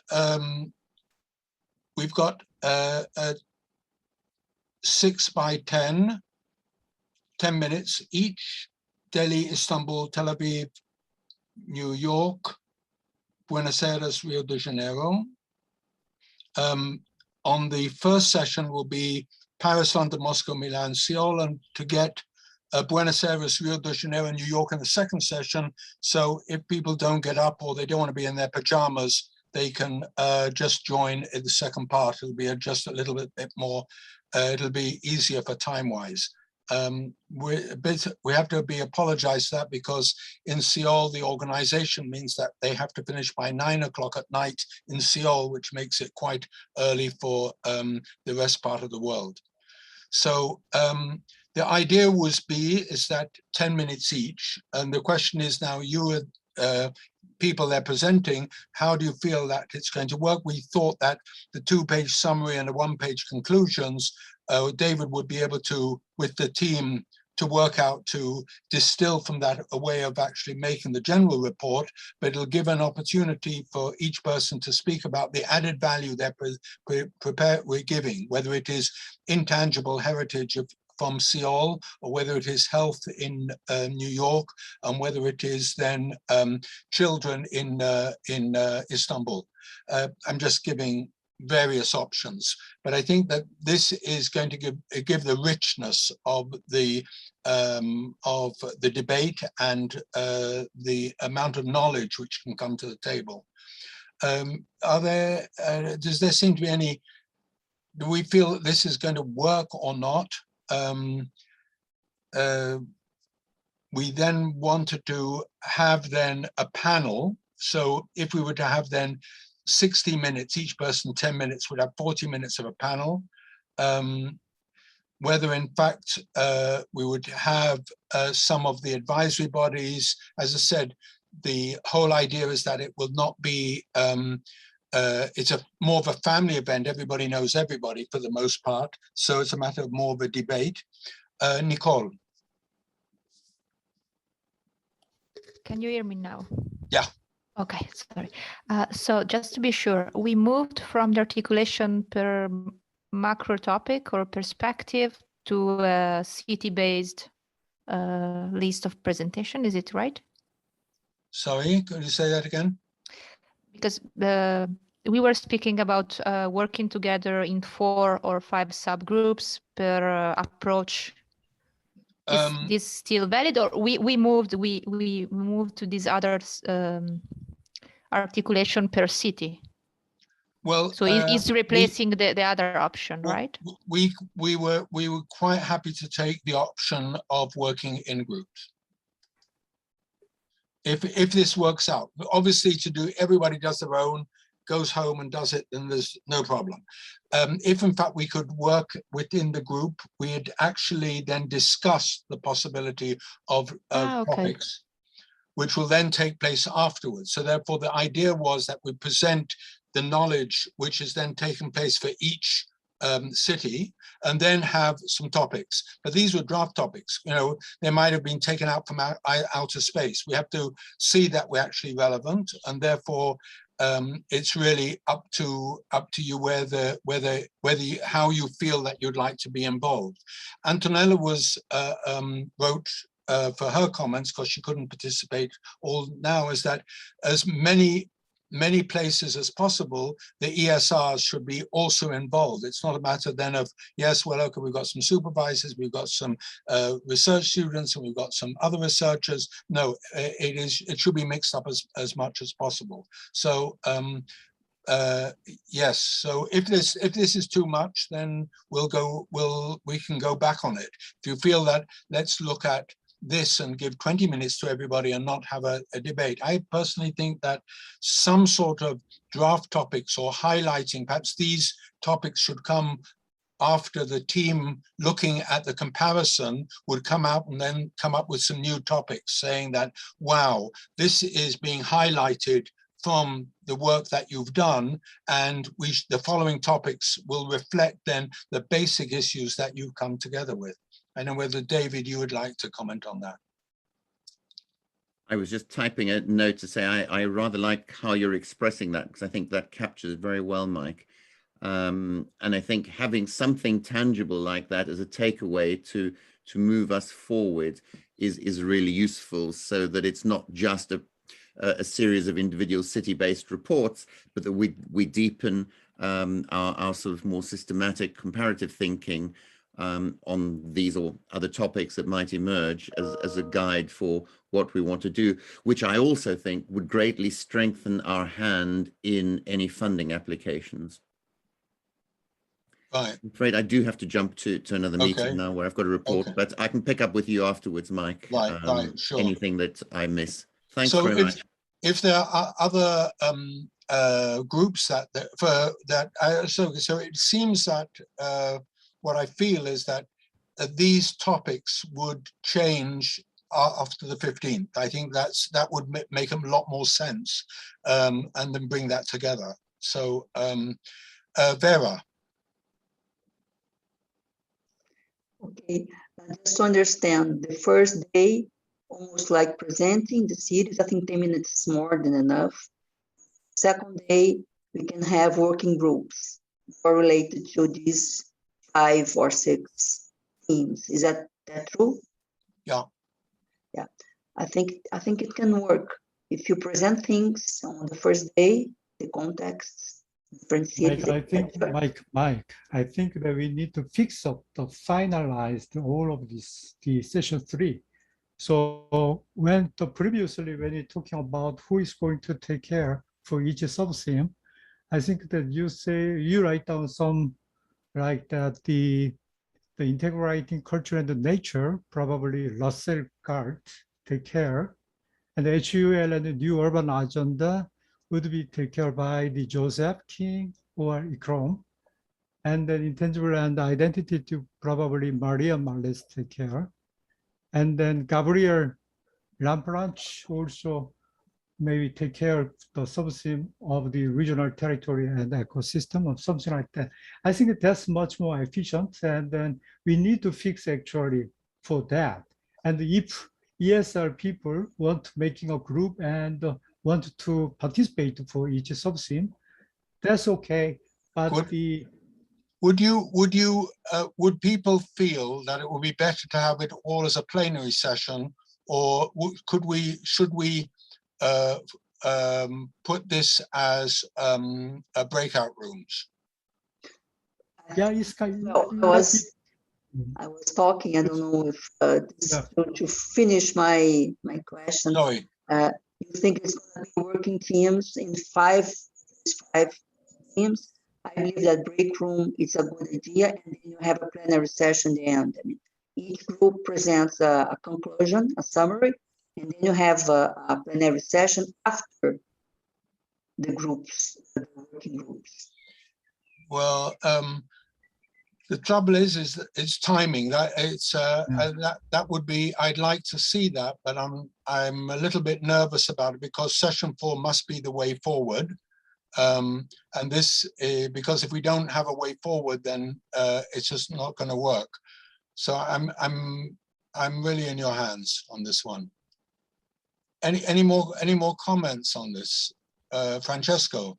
6 by 10 minutes each. Delhi, Istanbul, Tel Aviv, New York, Buenos Aires, Rio de Janeiro. On the first session will be Paris, London, Moscow, Milan, Seoul, and to get Buenos Aires, Rio de Janeiro, and New York in the second session. So if people don't get up or they don't want to be in their pajamas, they can just join in the second part. It'll be just a little bit more, it'll be easier for time-wise. We have to be apologized for that because in Seoul, the organization means that they have to finish by 9 o'clock at night in Seoul, which makes it quite early for the rest part of the world. So the idea is that 10 minutes each. And the question is now, you people they're presenting, how do you feel that it's going to work? We thought that the 2-page summary and the 1-page conclusions, David would be able to, with the team, to work out, to distill from that a way of actually making the general report, but it'll give an opportunity for each person to speak about the added value they're we're giving, whether it is intangible heritage from Seoul, or whether it is health in New York, and whether it is then children in Istanbul. I'm just giving various options, but I think that this is going to give the richness of the debate and the amount of knowledge which can come to the table. Does there seem to be any? Do we feel that this is going to work or not? We then wanted to have then a panel. So if we were to have then 60 minutes, each person 10 minutes, would have 40 minutes of a panel. Whether in fact we would have some of the advisory bodies. As I said, the whole idea is that it will not be, it's more of a family event. Everybody knows everybody for the most part. So it's a matter of more of a debate. Nicole. Can you hear me now? Yeah. Okay, sorry. So just to be sure, we moved from the articulation per macro topic or perspective to a city-based list of presentation. Is it right? Sorry, could you say that again? Because we were speaking about working together in 4 or 5 subgroups per approach. Is this still valid, or we moved to these other articulation per city? Well, so it's replacing the other option, right? We were quite happy to take the option of working in groups. If this works out, obviously everybody does their own, goes home and does it, then there's no problem. If in fact we could work within the group, we'd actually then discuss the possibility of topics, which will then take place afterwards. So therefore the idea was that we present the knowledge which is then taking place for each city, and then have some topics. But these were draft topics. You know, they might have been taken out from outer space. We have to see that we're actually relevant, and therefore it's really up to you how you feel that you'd like to be involved. Antonella wrote for her comments, because she couldn't participate all now, is that as many places as possible, the ESRs should be also involved. It's not a matter then of, yes, well, okay, we've got some supervisors, we've got some research students, and we've got some other researchers. No, it should be mixed up as much as possible. So yes, so if this is too much, then we can go back on it. If you feel that, let's look at this and give 20 minutes to everybody and not have a debate. I personally think that some sort of draft topics or highlighting, perhaps these topics should come after the team looking at the comparison would come out and then come up with some new topics saying that, wow, this is being highlighted from the work that you've done, and the following topics will reflect then the basic issues that you've come together with. I know whether, David, you would like to comment on that. I was just typing a note to say I rather like how you're expressing that, because I think that captures very well, Mike. And I think having something tangible like that as a takeaway to move us forward is really useful, so that it's not just a series of individual city-based reports, but that we deepen our sort of more systematic comparative thinking on these or other topics that might emerge as a guide for what we want to do, which I also think would greatly strengthen our hand in any funding applications. Right. I'm afraid I do have to jump to another meeting now where I've got a report, but I can pick up with you afterwards, Mike. Right, sure. Anything that I miss. Thanks So very much. If there are other groups so it seems that what I feel is that these topics would change after the 15th. I think that would make a lot more sense, and then bring that together. So Vera. Okay, just to understand, the first day, almost like presenting the cities, I think 10 minutes is more than enough. Second day, we can have working groups more related to these 5 or 6 themes. Is that true? Yeah. Yeah, I think it can work. If you present things on the first day, the context, different cities. Mike, I think that we need to fix up the finalized all of this, the session 3. So previously when you're talking about who is going to take care for each sub-theme, I think that you write down some like that the integrating culture and nature, probably Russell Gart take care, and the HUL and the new urban agenda would be taken care by the Joseph King or Ikrom, and then intangible and identity to probably Maria Marles take care. And then Gabriel Lampranch also maybe take care of the sub-theme of the regional territory and ecosystem or something like that. I think that's much more efficient, and then we need to fix actually for that. And if ESR people want making a group and want to participate for each sub-theme, that's okay. But would people feel that it would be better to have it all as a plenary session, or should we put this as breakout rooms? Yeah, it's kind of. I was talking. I don't know if to finish my question. Sorry. You think it's going to be working teams in 5 teams? I believe that break room is a good idea, and then you have a plenary session at the end. I mean, each group presents a conclusion, a summary, and then you have a plenary session after the working groups. Well, the trouble is that it's timing. That would be. I'd like to see that, but I'm a little bit nervous about it because session 4 must be the way forward. And this, because if we don't have a way forward, then it's just not going to work. So I'm really in your hands on this one. Any more comments on this, Francesco?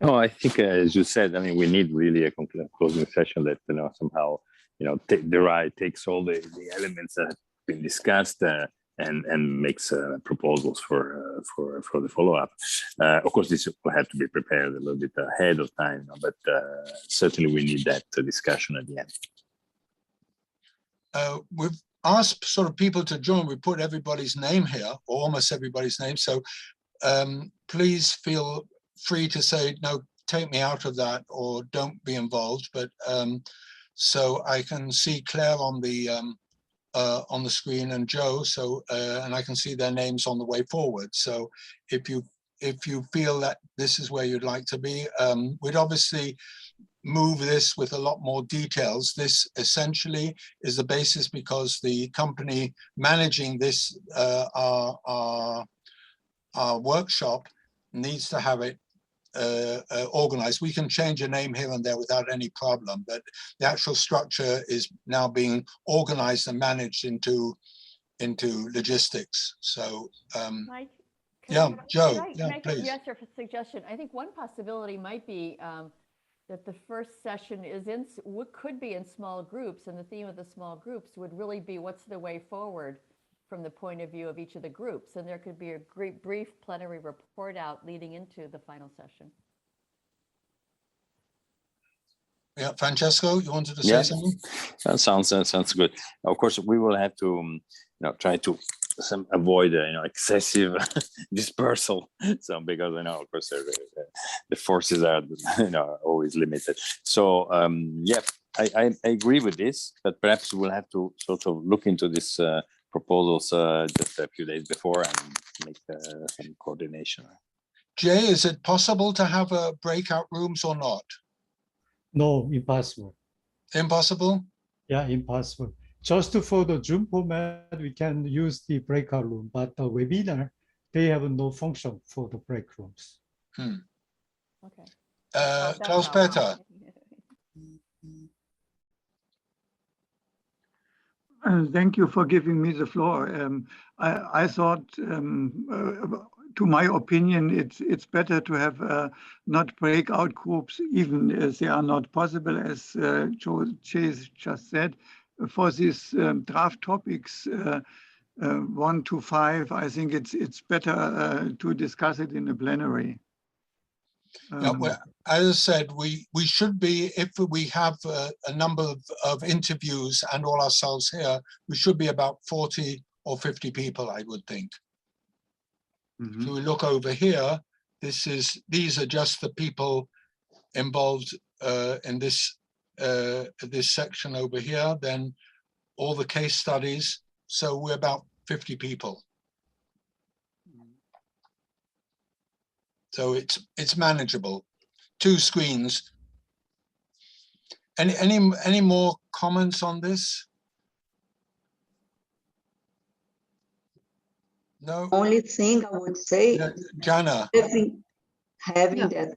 No, I think as you said, I mean, we need really a closing session that somehow takes all the elements that have been discussed and makes proposals for the follow-up. Of course, this will have to be prepared a little bit ahead of time, but certainly we need that discussion at the end. We've asked sort of people to join. We put everybody's name here, or almost everybody's name. So please feel free to say, no, take me out of that, or don't be involved. But so I can see Claire on the on the screen and Joe. So and I can see their names on the way forward. So if you feel that this is where you'd like to be, we'd obviously move this with a lot more details. This essentially is the basis because the company managing this our workshop needs to have it organized. We can change a name here and there without any problem, but the actual structure is now being organized and managed into logistics. So Mike, yeah, Joe, can I please. suggest a suggestion? I think one possibility might be that the first session is could be in small groups, and the theme of the small groups would really be what's the way forward from the point of view of each of the groups, and there could be a brief plenary report out leading into the final session. Yeah, Francesco, you wanted to say something? That sounds good. Of course, we will have to try to avoid excessive dispersal. So because of course the forces are always limited. So yeah, I agree with this, but perhaps we'll have to sort of look into this proposals just a few days before and make some coordination. Jay, is it possible to have breakout rooms or not? No, impossible. Impossible? Yeah, impossible. Just for the Zoom format, we can use the breakout room, but the webinar, they have no function for the break rooms. Okay. Klaus-Peter. Thank you for giving me the floor. I thought, to my opinion, it's better to have not breakout groups, even as they are not possible, as Chase just said. For these draft topics, 1 to 5, I think it's better to discuss it in a plenary. Yeah, well, as I said, we should be, if we have a number of interviews and all ourselves here, we should be about 40 or 50 people, I would think. If we look over here, these are just the people involved in this section over here, then all the case studies. So we're about 50 people. So it's manageable. 2 screens. Any more comments on this? No. Only thing I would say, Jana. having that.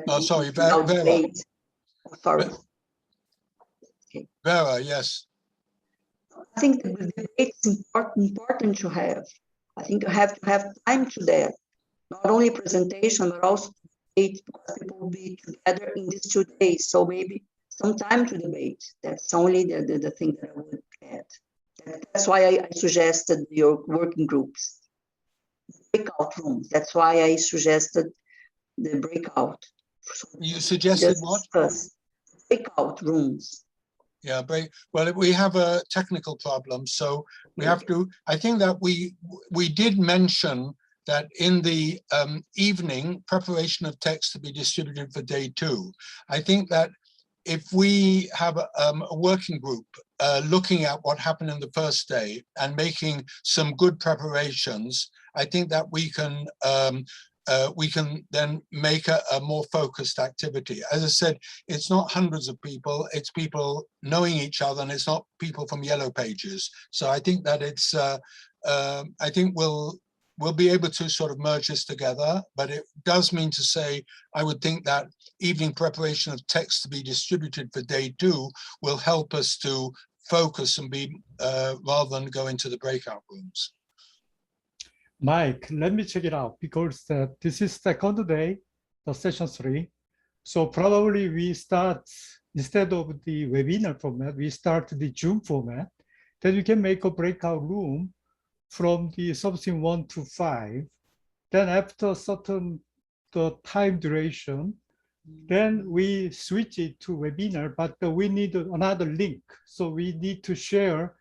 Oh, sorry, Vera. Oh, sorry. Okay. Vera, yes. I think the debate is important to have. I think you have to have time to that. Not only presentation, but also debate, because people will be together in these 2 days. So maybe some time to debate. That's only the thing that I would add. That's why I suggested your working groups, breakout rooms. That's why I suggested the breakout. You suggested what? Breakout rooms. Yeah, well, we have a technical problem, so we have to. I think that we did mention that in the evening, preparation of text to be distributed for day 2. I think that if we have a working group looking at what happened in the first day and making some good preparations, I think that we can then make a more focused activity. As I said, it's not hundreds of people, it's people knowing each other, and it's not people from Yellow Pages. So I think that it's, I think we'll be able to sort of merge this together, but it does mean to say, I would think that evening preparation of text to be distributed for day 2 will help us to focus and be, rather than go into the breakout rooms. Mike, let me check it out, because this is second day, the session 3. So probably we start, instead of the webinar format, we start the Zoom format. Then we can make a breakout room from the something 1 to 5. Then after certain time duration, then we switch it to webinar, but we need another link. So we need to share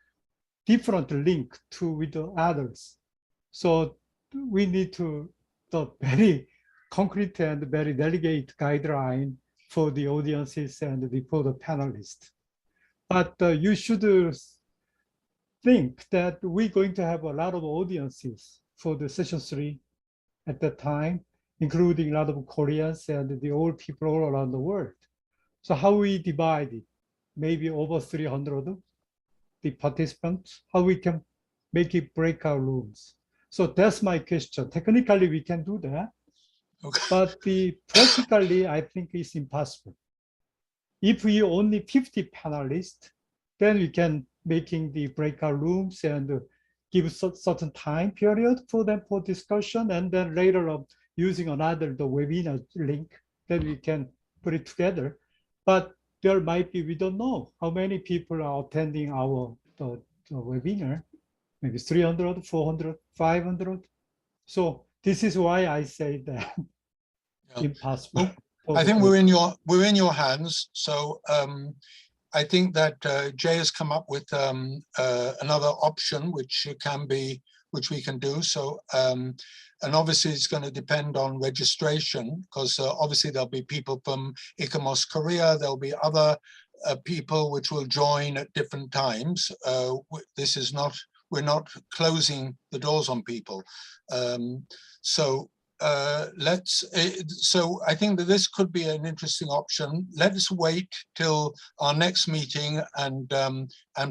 different link with the others. So we need to the very concrete and very delicate guideline for the audiences and for the panelists. But you should think that we're going to have a lot of audiences for the session 3 at that time, including a lot of Koreans and the old people all around the world. So how we divide it, maybe over 300, the participants, how we can make it breakout rooms. So that's my question. Technically, we can do that, but practically, I think it's impossible. If we only 50 panelists, then we can making the breakout rooms and give certain time period for them for discussion, and then later on using the webinar link, then we can put it together. But there might be, we don't know how many people are attending our the webinar, maybe 300, 400, 500. So this is why I say that impossible. I think we're in your hands. So I think that Jay has come up with another option which we can do. So and obviously it's going to depend on registration, because obviously there'll be people from ICOMOS Korea, there'll be other people which will join at different times. This is not, we're not closing the doors on people. So I think that this could be an interesting option. Let's wait till our next meeting and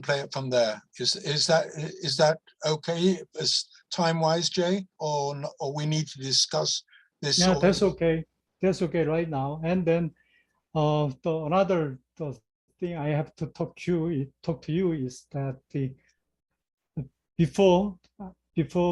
play it from there. Is that okay as time-wise, Jay, or we need to discuss this? Yeah, that's okay. That's okay right now. And then another thing I have to talk to you is that before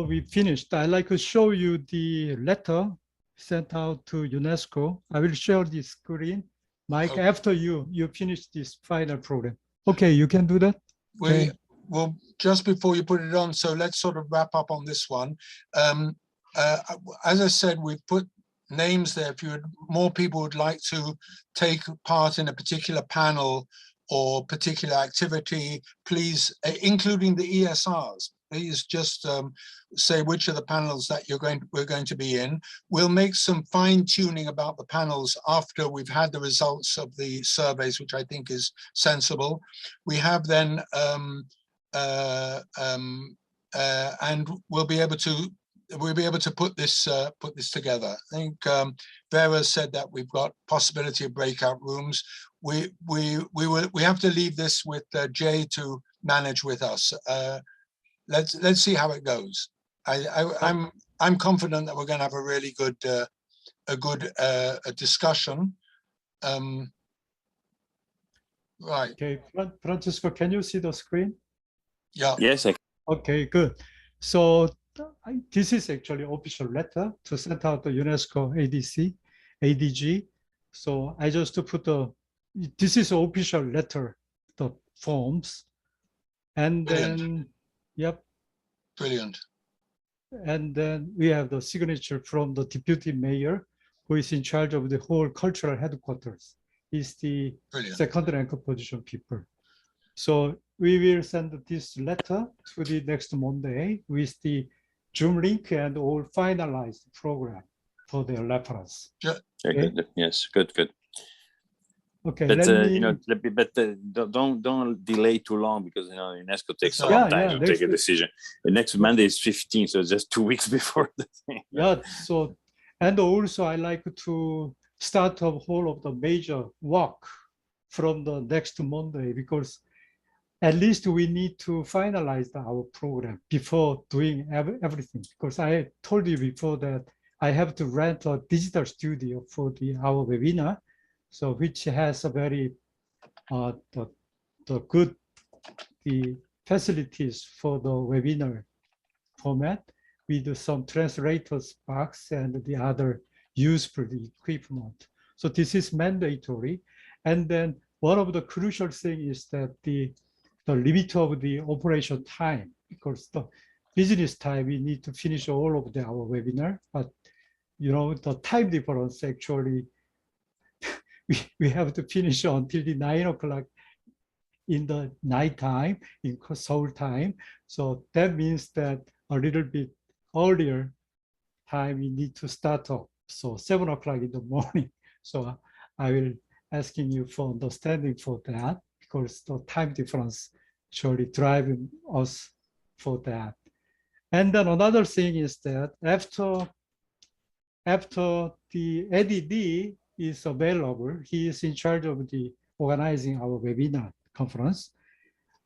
we finished, I'd like to show you the letter sent out to UNESCO. I will share the screen, Mike, okay, after you finish this final program. Okay, you can do that? Okay. Well, just before you put it on, so let's sort of wrap up on this one. As I said, we've put names there. If more people would like to take part in a particular panel or particular activity, please, including the ESRs, please just say which of the panels that we're going to be in. We'll make some fine tuning about the panels after we've had the results of the surveys, which I think is sensible. We have then, and we'll be able to put this together. I think Vera said that we've got possibility of breakout rooms. We have to leave this with Jay to manage with us. Let's see how it goes. I'm confident that we're going to have a really good discussion. Right. Okay, Francisco, can you see the screen? Yeah. Yes. Okay, good. So this is actually official letter to send out the UNESCO ADG. So I just put this is official letter, the forms, and Brilliant. then yep. Brilliant. And then we have the signature from the deputy mayor, who is in charge of the whole cultural headquarters. He's the Brilliant. second rank position people. So we will send this letter to the next Monday with the Zoom link and all finalized program for their reference. Yeah. Okay. Good. Yes, good. Okay, But let me, don't delay too long, because UNESCO takes a Yeah, long time yeah, to take a decision. The next Monday is 15, so just 2 weeks before the thing. yeah. So, and also I like to start a whole of the major work from the next Monday, because at least we need to finalize our program before doing everything. Because I told you before that I have to rent a digital studio for our webinar, so which has a very good facilities for the webinar format with some translators box and the other useful equipment. So this is mandatory. And then one of the crucial things is that the limit of the operation time, because the business time, we need to finish all of our webinar, but the time difference actually, we have to finish until the 9 o'clock in the night time, in Seoul time. So that means that a little bit earlier time we need to start up. So 7 o'clock in the morning. So I will asking you for understanding for that, because the time difference actually driving us for that. And then another thing is that after the ADD is available, he is in charge of the organizing our webinar conference.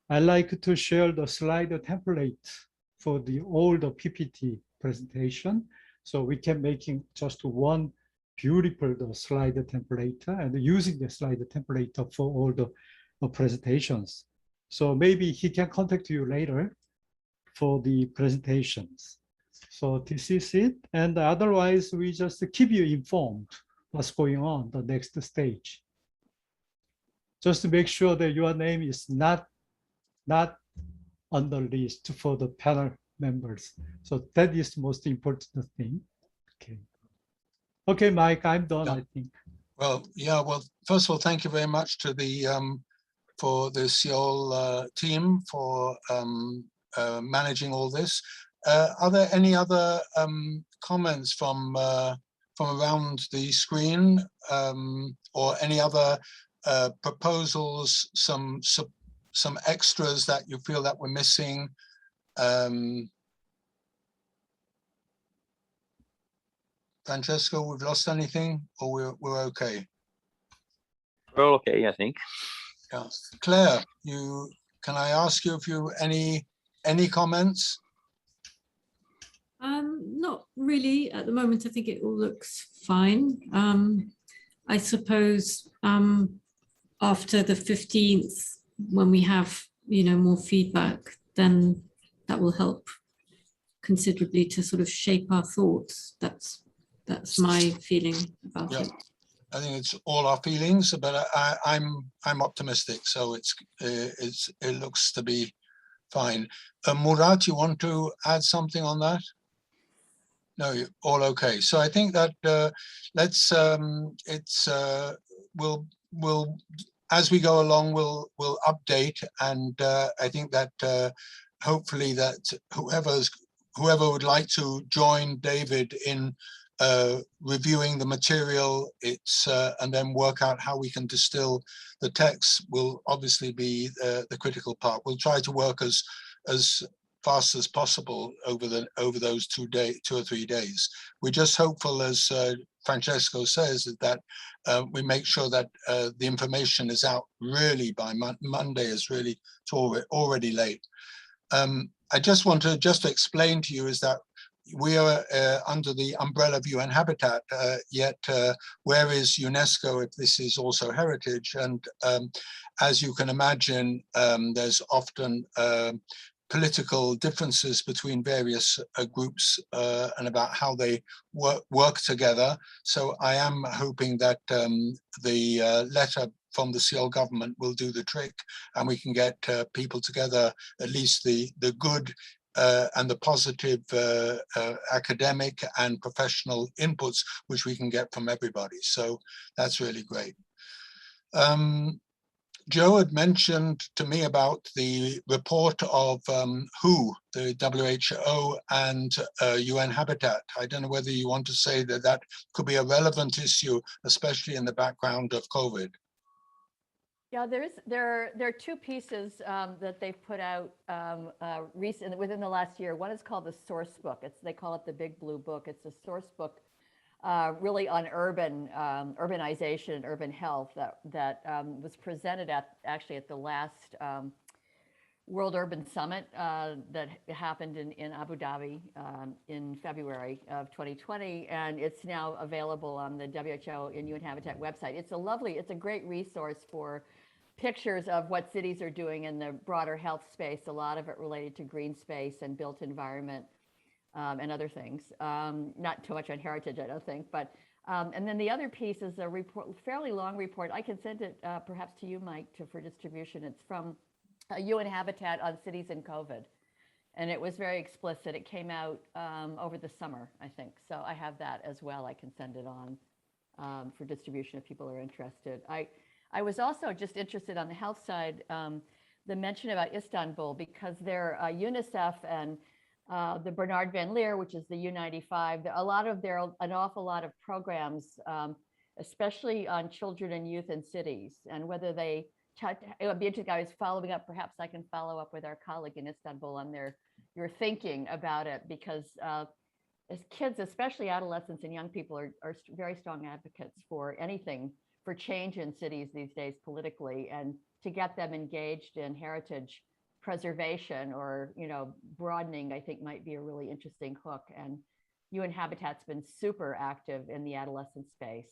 I like to share the slide template for all the PPT presentation. So we can making just one beautiful slide template and using the slide template for all the presentations. So maybe he can contact you later for the presentations. So this is it. And otherwise, we just keep you informed what's going on the next stage. Just to make sure that your name is not on the list for the panel members. So that is the most important thing. Okay. Okay, Mike, I'm done, I think. Well, yeah, well, first of all, thank you very much to the for the SEOUL team for managing all this. Are there any other comments from around the screen, or any other proposals, some extras that you feel that we're missing? Francesco, we've lost anything, or we're okay? We're all okay, I think. Yeah, Claire, can I ask you if you any comments? Not really at the moment. I think it all looks fine. I suppose after the 15th, when we have more feedback, then that will help considerably to sort of shape our thoughts. That's my feeling about it. I think it's all our feelings, but I'm optimistic. So it looks to be fine. Murat, you want to add something on that? No, you're all okay. So I think that let's we'll as we go along we'll update, and I think that hopefully that whoever would like to join David in reviewing the material, and then work out how we can distill the text will obviously be the critical part. We'll try to work as fast as possible over those 2 or 3 days. We're just hopeful, as Francesco says, that we make sure that the information is out really by Monday. Is really already late. I just want to explain to you is that we are under the umbrella of UN Habitat, yet where is UNESCO if this is also heritage? And as you can imagine, there's often political differences between various groups and about how they work together. So I am hoping that the letter from the SEOUL government will do the trick, and we can get people together, at least the good and the positive academic and professional inputs, which we can get from everybody. So that's really great. Joe had mentioned to me about the report of WHO, the WHO and UN Habitat. I don't know whether you want to say that that could be a relevant issue, especially in the background of COVID. Yeah, there are 2 pieces that they've put out within the last year. One is called the Source Book. They call it the Big Blue Book. It's a source book really on urbanization and urban health that was presented actually at the last World Urban Summit that happened in Abu Dhabi in February of 2020, and it's now available on the WHO and UN Habitat website. It's a great resource for pictures of what cities are doing in the broader health space, a lot of it related to green space and built environment and other things. Not too much on heritage, I don't think, but and then the other piece is a report, fairly long report. I can send it perhaps to you, Mike, for distribution. It's from UN Habitat on cities in COVID. And it was very explicit. It came out over the summer, I think. So I have that as well. I can send it on for distribution if people are interested. I was also just interested on the health side, the mention about Istanbul, because they're UNICEF and the Bernard Van Leer, which is the U95, an awful lot of programs, especially on children and youth in cities, and whether they it would be interesting. I was following up. Perhaps I can follow up with our colleague in Istanbul on your thinking about it, because as kids, especially adolescents and young people, are very strong advocates for anything, for change in cities these days politically, and to get them engaged in heritage preservation or broadening, I think might be a really interesting hook. And UN Habitat's been super active in the adolescent space.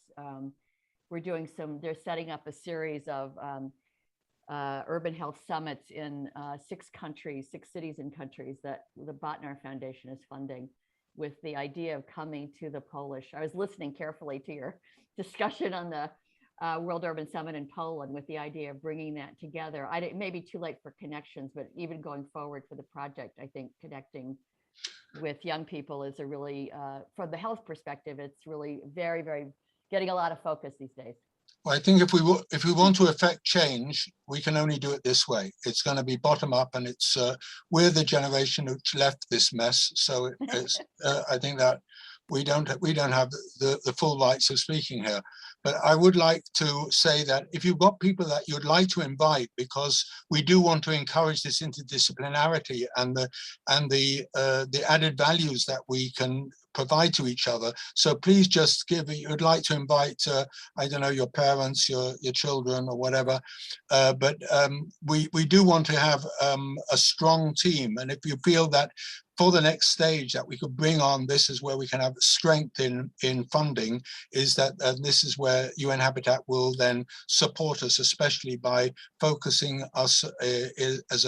They're setting up a series of urban health summits in 6 cities and countries that the Botnar Foundation is funding, with the idea of coming to the Polish. I was listening carefully to your discussion on the World Urban Summit in Poland, with the idea of bringing that together. It may be too late for connections, but even going forward for the project, I think connecting with young people is a really, from the health perspective, it's really very, very getting a lot of focus these days. Well, I think if we want to affect change, we can only do it this way. It's going to be bottom up, and it's we're the generation which left this mess. So it's I think that we don't have the full rights of speaking here. But I would like to say that if you've got people that you'd like to invite, because we do want to encourage this interdisciplinarity and the added values that we can provide to each other. So please just you'd like to invite, I don't know, your parents, your children or whatever. But we do want to have a strong team. And if you feel that for the next stage that we could bring on, this is where we can have strength in funding, is that this is where UN Habitat will then support us, especially by focusing us as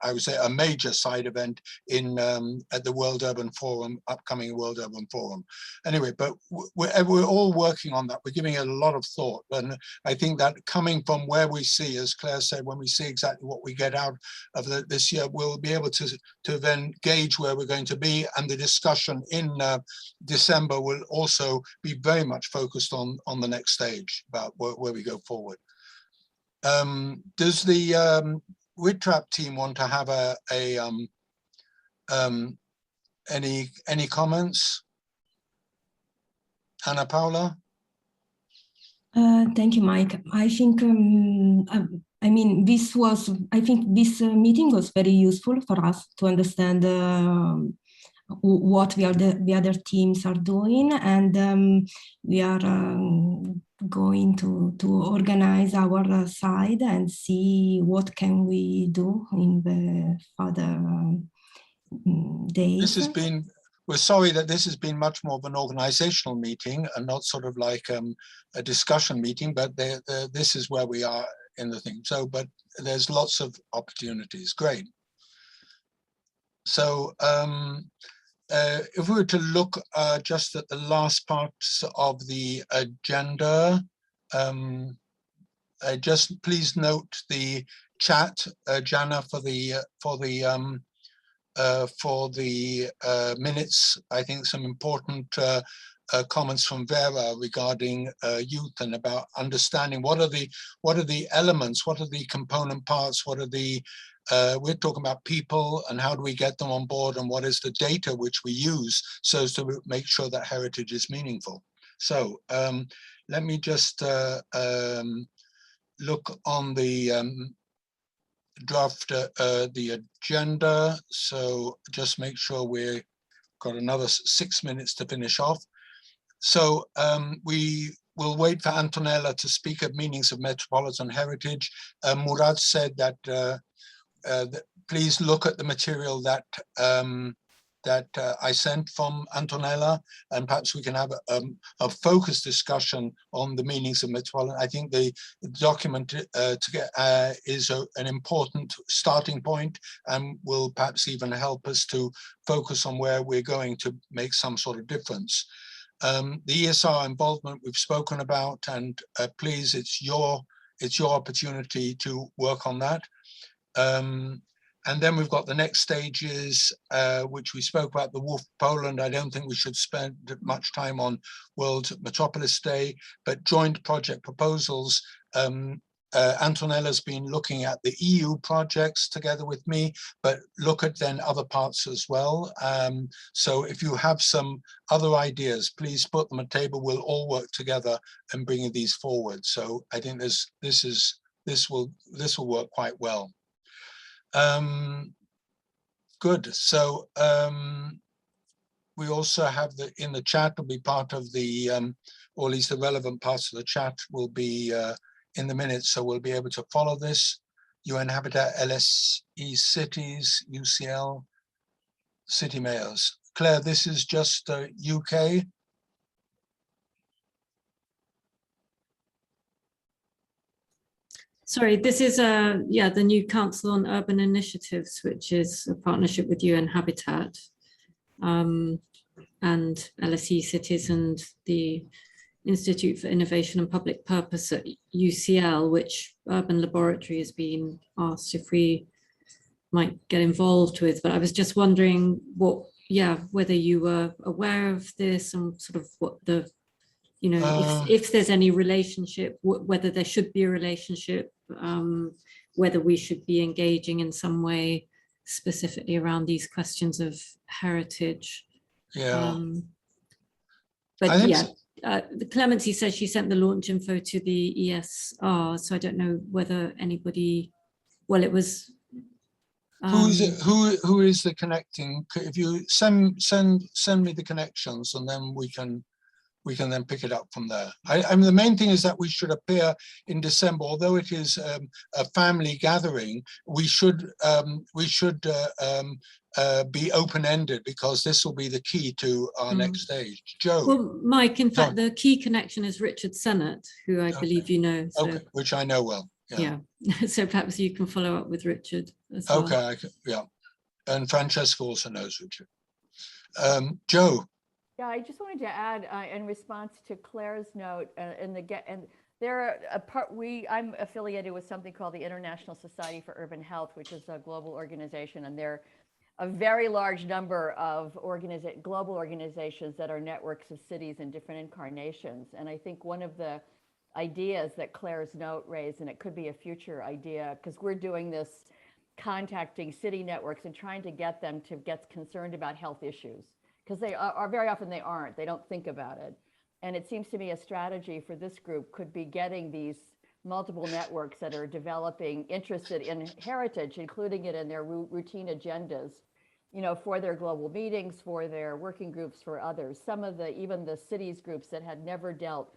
I would say a major side event at the World Urban Forum, upcoming World Urban Forum. Anyway, but we're all working on that. We're giving it a lot of thought, and I think that coming from where we see, as Claire said, when we see exactly what we get out of this year, we'll be able to then gauge where we're going to be, and the discussion in December will also be very much focused on the next stage about where we go forward. Does the WITRAP team want to have any comments? Anna Paula? Thank you, Mike. I think I mean, I think this meeting was very useful for us to understand what the other teams are doing, and we are going to organize our side and see what can we do in the further days. This has been, we're sorry that this has been much more of an organizational meeting and not sort of like a discussion meeting, but this is where we are in the thing. So, but there's lots of opportunities. Great. So if we were to look just at the last parts of the agenda, just please note the chat, Jana, for the minutes. I think some important comments from Vera regarding youth and about understanding what are the elements, what are the component parts, what are the we're talking about people and how do we get them on board, and what is the data which we use so as to make sure that heritage is meaningful. So let me just look on the draft the agenda. So just make sure we've got another 6 minutes to finish off. So we will wait for Antonella to speak of meanings of metropolitan heritage. Murad said that please look at the material that I sent from Antonella, and perhaps we can have a focused discussion on the meanings of metropolitan. I think the document is an important starting point and will perhaps even help us to focus on where we're going to make some sort of difference. The ESR involvement we've spoken about, and please, it's your opportunity to work on that. And then we've got the next stages, which we spoke about, the Wolf Poland. I don't think we should spend much time on World Metropolis Day, but joint project proposals. Antonella's been looking at the EU projects together with me, but look at then other parts as well. So if you have some other ideas, please put them on the table. We'll all work together in bringing these forward. So I think this is this will work quite well. Good. So we also have in the chat will be part of the, or at least the relevant parts of the chat will be in the minutes, so we'll be able to follow this. UN Habitat, LSE Cities, UCL, City Mayors. Claire, this is just UK. Sorry, this is the new Council on Urban Initiatives, which is a partnership with UN Habitat and LSE Cities and the Institute for Innovation and Public Purpose at UCL, which Urban Laboratory has been asked if we might get involved with. But I was just wondering whether you were aware of this and sort of what the, if there's any relationship, whether there should be a relationship, whether we should be engaging in some way specifically around these questions of heritage. Yeah. But yeah, Clemency says she sent the launch info to the ESR, so I don't know whether anybody, well, it was. Who is it? Who is the connecting? If you send me the connections, and then we can then pick it up from there. I mean, the main thing is that we should appear in December, although it is a family gathering. We should be open-ended, because this will be the key to our next stage. Joe. Well, Mike, in fact, the key connection is Richard Sennett, who I believe you know. So, okay, which I know well. Yeah. So perhaps you can follow up with Richard as well. Okay, yeah. And Francesca also knows Richard. Joe. Yeah, I just wanted to add in response to Claire's note, I'm affiliated with something called the International Society for Urban Health, which is a global organization, and they're a very large number of global organizations that are networks of cities in different incarnations. And I think one of the ideas that Claire's note raised, and it could be a future idea, because we're doing this, contacting city networks and trying to get them to get concerned about health issues. Because they are very often they don't think about it. And it seems to me a strategy for this group could be getting these multiple networks that are developing, interested in heritage, including it in their routine agendas, for their global meetings, for their working groups, for others. Some of even the cities groups that had never dealt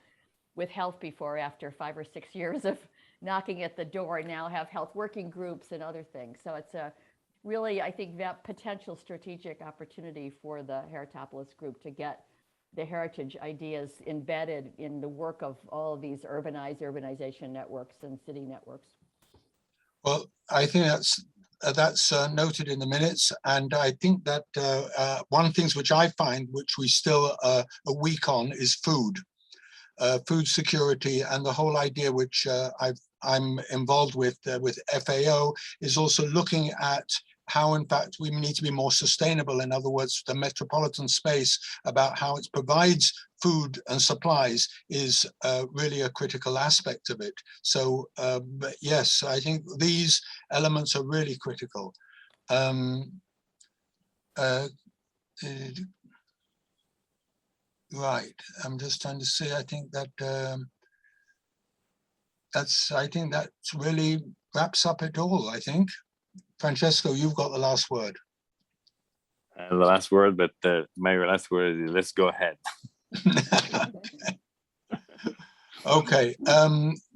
with health before, after 5 or 6 years of knocking at the door, now have health working groups and other things. So it's a really, I think, that potential strategic opportunity for the Heritopolis group to get the heritage ideas embedded in the work of all of these urbanization networks and city networks. Well, I think that's noted in the minutes, and I think that one of the things which I find, which we still are weak on, is food security, and the whole idea which I'm involved with FAO is also looking at how, in fact, we need to be more sustainable. In other words, the metropolitan space, about how it provides food and supplies, is really a critical aspect of it. So, but yes, I think these elements are really critical. Right, I'm just trying to see. I think that I think that really wraps up it all. I think. Francesco, you've got the last word. The last word, but my last word is let's go ahead. Okay.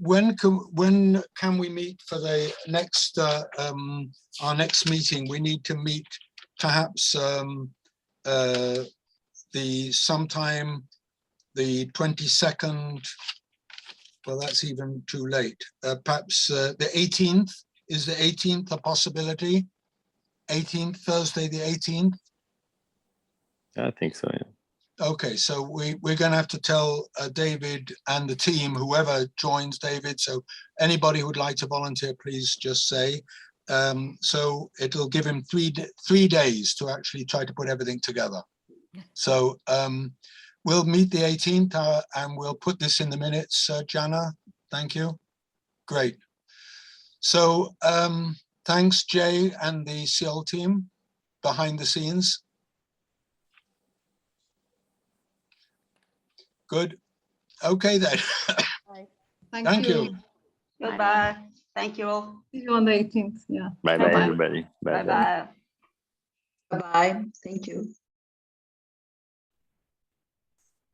When can we meet for the next our next meeting? We need to meet perhaps sometime the 22nd. Well, that's even too late. Perhaps the 18th. Is the 18th a possibility? 18th, Thursday the 18th? I think so, yeah. Okay, so we're going to have to tell David and the team, whoever joins David, so anybody who would like to volunteer, please just say. So it'll give him three days to actually try to put everything together. So we'll meet the 18th and we'll put this in the minutes, Jana. Thank you. Great. So thanks, Jay and the SEOUL team behind the scenes. Good. Okay then. Thank you. Goodbye. Thank you all. See you on the 18th. Yeah. Bye bye, everybody. Bye bye. Bye-bye. Thank you.